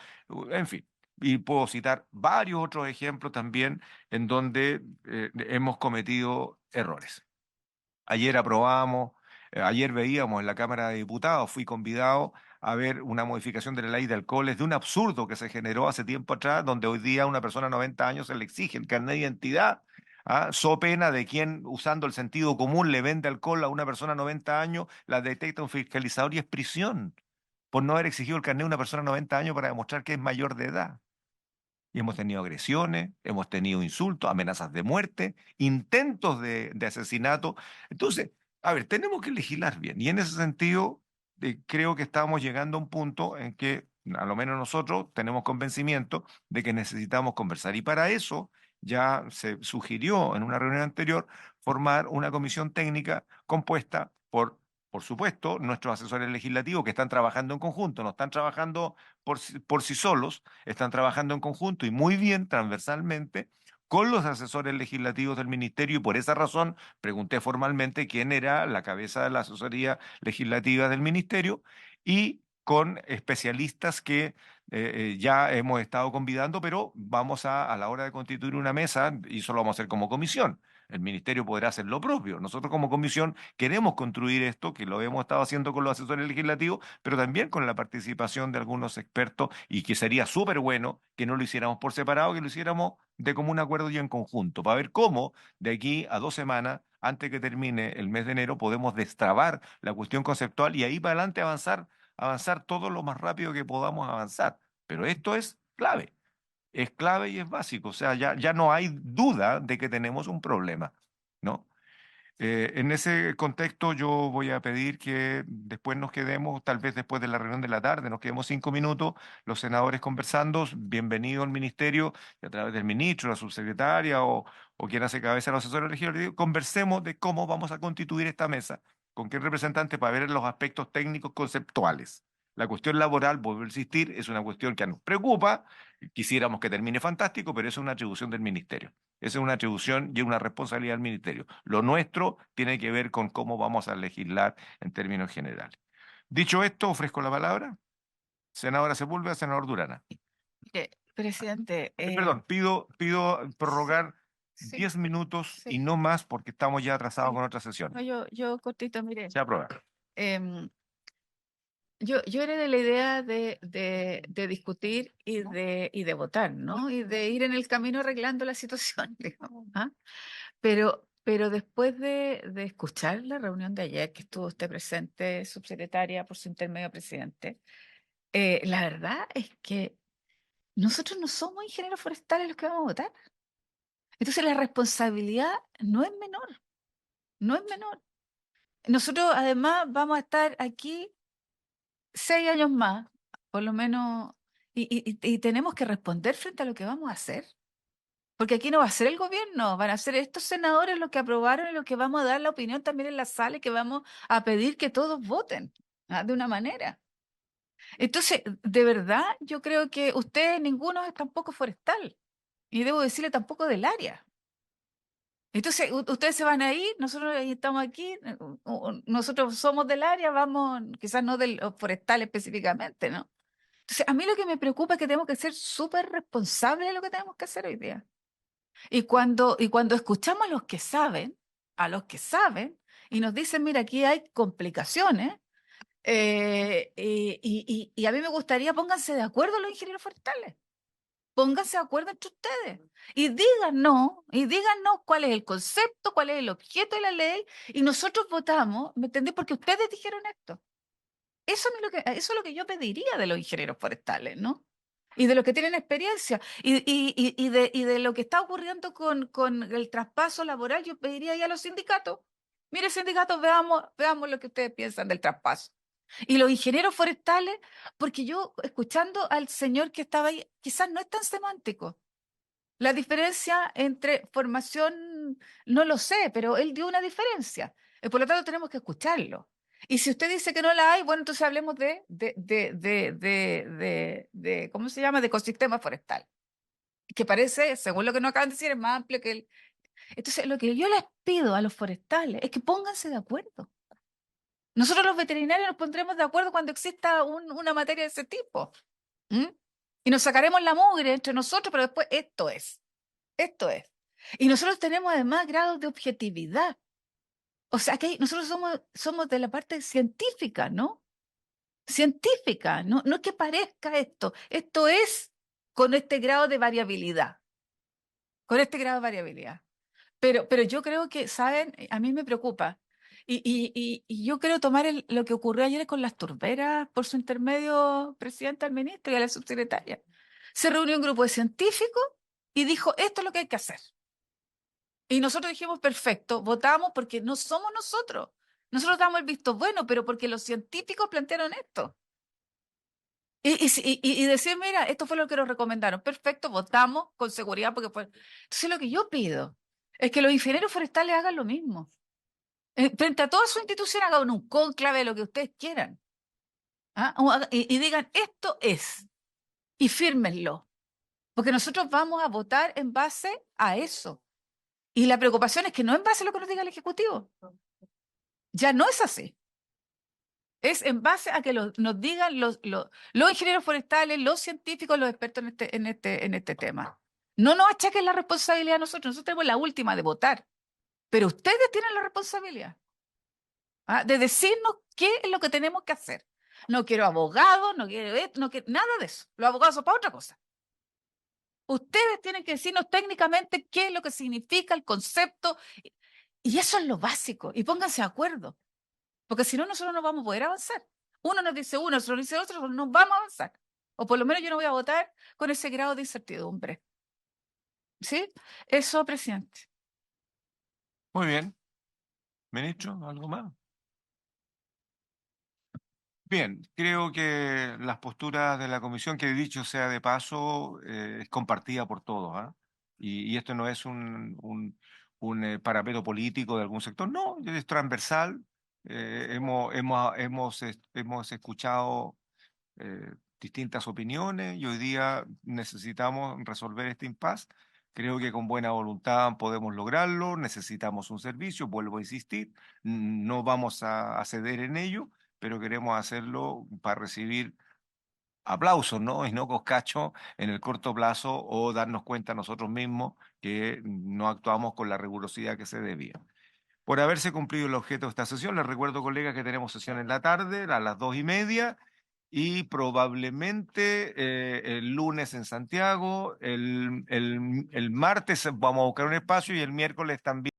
en fin. Y puedo citar varios otros ejemplos también en donde hemos cometido errores. Ayer aprobamos, ayer veíamos en la Cámara de Diputados, fui convidado a ver una modificación de la ley de alcoholes de un absurdo que se generó hace tiempo atrás, donde hoy día a una persona de 90 años se le exige el carnet de identidad, so pena de quien, usando el sentido común, le vende alcohol a una persona de 90 años, la detecta un fiscalizador y es prisión por no haber exigido el carnet de una persona de 90 años para demostrar que es mayor de edad. Y hemos tenido agresiones, hemos tenido insultos, amenazas de muerte, intentos de asesinato. Entonces, a ver, tenemos que legislar bien. Y en ese sentido, creo que estamos llegando a un punto en que, a lo menos nosotros, tenemos convencimiento de que necesitamos conversar. Y para eso ya se sugirió en una reunión anterior formar una comisión técnica compuesta por supuesto, nuestros asesores legislativos que están trabajando en conjunto, no están trabajando por sí solos, están trabajando en conjunto y muy bien transversalmente con los asesores legislativos del ministerio y por esa razón pregunté formalmente quién era la cabeza de la asesoría legislativa del ministerio y con especialistas que ya hemos estado convidando, pero vamos a la hora de constituir una mesa, y eso lo vamos a hacer como comisión. El ministerio podrá hacer lo propio. Nosotros como comisión queremos construir esto, que lo hemos estado haciendo con los asesores legislativos, pero también con la participación de algunos expertos y que sería súper bueno que no lo hiciéramos por separado, que lo hiciéramos de común acuerdo y en conjunto, para ver cómo de aquí a 2 semanas, antes que termine el mes de enero, podemos destrabar la cuestión conceptual y ahí para adelante avanzar todo lo más rápido que podamos avanzar. Pero esto es clave y es básico. O sea, ya no hay duda de que tenemos un problema, ¿no? En ese contexto yo voy a pedir que después nos quedemos, tal vez después de la reunión de la tarde, nos quedemos 5 minutos, los senadores conversando, bienvenido al ministerio, y a través del ministro, la subsecretaria o quien hace cabeza de los asesores legislativos, conversemos de cómo vamos a constituir esta mesa, con qué representante para ver los aspectos técnicos conceptuales. La cuestión laboral, vuelvo a insistir, es una cuestión que nos preocupa, quisiéramos que termine fantástico, pero eso es una atribución del ministerio. Esa es una atribución y una responsabilidad del ministerio. Lo nuestro tiene que ver con cómo vamos a legislar en términos generales. Dicho esto, ofrezco la palabra. Senadora Sepúlveda, senador Durana. Presidente, Perdón, pido prorrogar sí, 10 minutos sí. y no más porque estamos ya atrasados Sí. con otra sesión. No, yo cortito, mire. Se aprueba. Yo era de la idea de discutir y de votar, ¿no? Y de ir en el camino arreglando la situación, digamos, ¿ah? Pero después de escuchar la reunión de ayer, que estuvo usted presente, subsecretaria, por su intermedio, presidente, la verdad es que nosotros no somos ingenieros forestales los que vamos a votar. Entonces la responsabilidad no es menor, no es menor. Nosotros además vamos a estar aquí 6 años más, por lo menos, y tenemos que responder frente a lo que vamos a hacer. Porque aquí no va a ser el gobierno, van a ser estos senadores los que aprobaron y los que vamos a dar la opinión también en la sala y que vamos a pedir que todos voten de una manera. Entonces, de verdad, yo creo que ustedes ninguno es tampoco forestal y debo decirle tampoco del área. Entonces, ustedes se van a ir, nosotros estamos aquí, nosotros somos del área, vamos, quizás no del forestal específicamente, ¿no? Entonces, a mí lo que me preocupa es que tenemos que ser súper responsables de lo que tenemos que hacer hoy día. Y cuando escuchamos a los que saben, y nos dicen, mira, aquí hay complicaciones, y a mí me gustaría, pónganse de acuerdo los ingenieros forestales. Pónganse de acuerdo entre ustedes y díganos cuál es el concepto, cuál es el objeto de la ley, y nosotros votamos, ¿me entendés? Porque ustedes dijeron esto. Eso es lo que yo pediría de los ingenieros forestales, ¿no? Y de los que tienen experiencia, y de lo que está ocurriendo con el traspaso laboral, yo pediría ya a los sindicatos Mire, sindicatos, veamos lo que ustedes piensan del traspaso. Y los ingenieros forestales, porque yo, escuchando al señor que estaba ahí, quizás no es tan semántico. La diferencia entre formación, no lo sé, pero él dio una diferencia. Por lo tanto, tenemos que escucharlo. Y si usted dice que no la hay, bueno, entonces hablemos ¿cómo se llama? De ecosistema forestal. Que parece, según lo que nos acaban de decir, es más amplio que el... Entonces, lo que yo les pido a los forestales es que pónganse de acuerdo. Nosotros los veterinarios nos pondremos de acuerdo cuando exista una materia de ese tipo. ¿Mm? Y nos sacaremos la mugre entre nosotros, pero después esto es. Esto es. Y nosotros tenemos además grados de objetividad. O sea que nosotros somos de la parte científica, ¿no? Científica, no es que parezca esto. Esto es con este grado de variabilidad. Con este grado de variabilidad. Pero yo creo que, ¿saben? A mí me preocupa. Y yo creo tomar lo que ocurrió ayer con las turberas por su intermedio, presidente, al ministro y a la subsecretaria. Se reunió un grupo de científicos y dijo, esto es lo que hay que hacer. Y nosotros dijimos, perfecto, votamos porque no somos nosotros. Nosotros damos el visto bueno, pero porque los científicos plantearon esto. Y decir, mira, esto fue lo que nos recomendaron. Perfecto, votamos con seguridad porque fue... Entonces lo que yo pido es que los ingenieros forestales hagan lo mismo. Frente a toda su institución hagan un cónclave de lo que ustedes quieran. ¿Ah? Y digan, esto es. Y fírmenlo. Porque nosotros vamos a votar en base a eso. Y la preocupación es que no en base a lo que nos diga el Ejecutivo. Ya no es así. Es en base a que nos digan los ingenieros forestales, los científicos, los expertos en este tema. No nos achaquen la responsabilidad a nosotros. Nosotros tenemos la última de votar. Pero ustedes tienen la responsabilidad de decirnos qué es lo que tenemos que hacer. No quiero abogados, no quiero nada de eso. Los abogados son para otra cosa. Ustedes tienen que decirnos técnicamente qué es lo que significa el concepto. Y eso es lo básico. Y pónganse de acuerdo. Porque si no, nosotros no vamos a poder avanzar. Uno nos dice uno, otro nos dice otro, no vamos a avanzar. O por lo menos yo no voy a votar con ese grado de incertidumbre. ¿Sí? Eso, presidente. Muy bien. Ministro, ¿algo más? Bien, creo que las posturas de la comisión, que dicho sea de paso, es compartida por todos, ¿ah? Y esto no es un parapeto político de algún sector, no, es transversal. Hemos escuchado distintas opiniones y hoy día necesitamos resolver este impasse. Creo que con buena voluntad podemos lograrlo, necesitamos un servicio, vuelvo a insistir, no vamos a ceder en ello, pero queremos hacerlo para recibir aplausos, ¿no? Y no coscacho en el corto plazo o darnos cuenta nosotros mismos que no actuamos con la rigurosidad que se debía. Por haberse cumplido el objeto de esta sesión, les recuerdo, colegas, que tenemos sesión en la tarde a las 2:30 y probablemente el lunes en Santiago, el martes vamos a buscar un espacio y el miércoles también.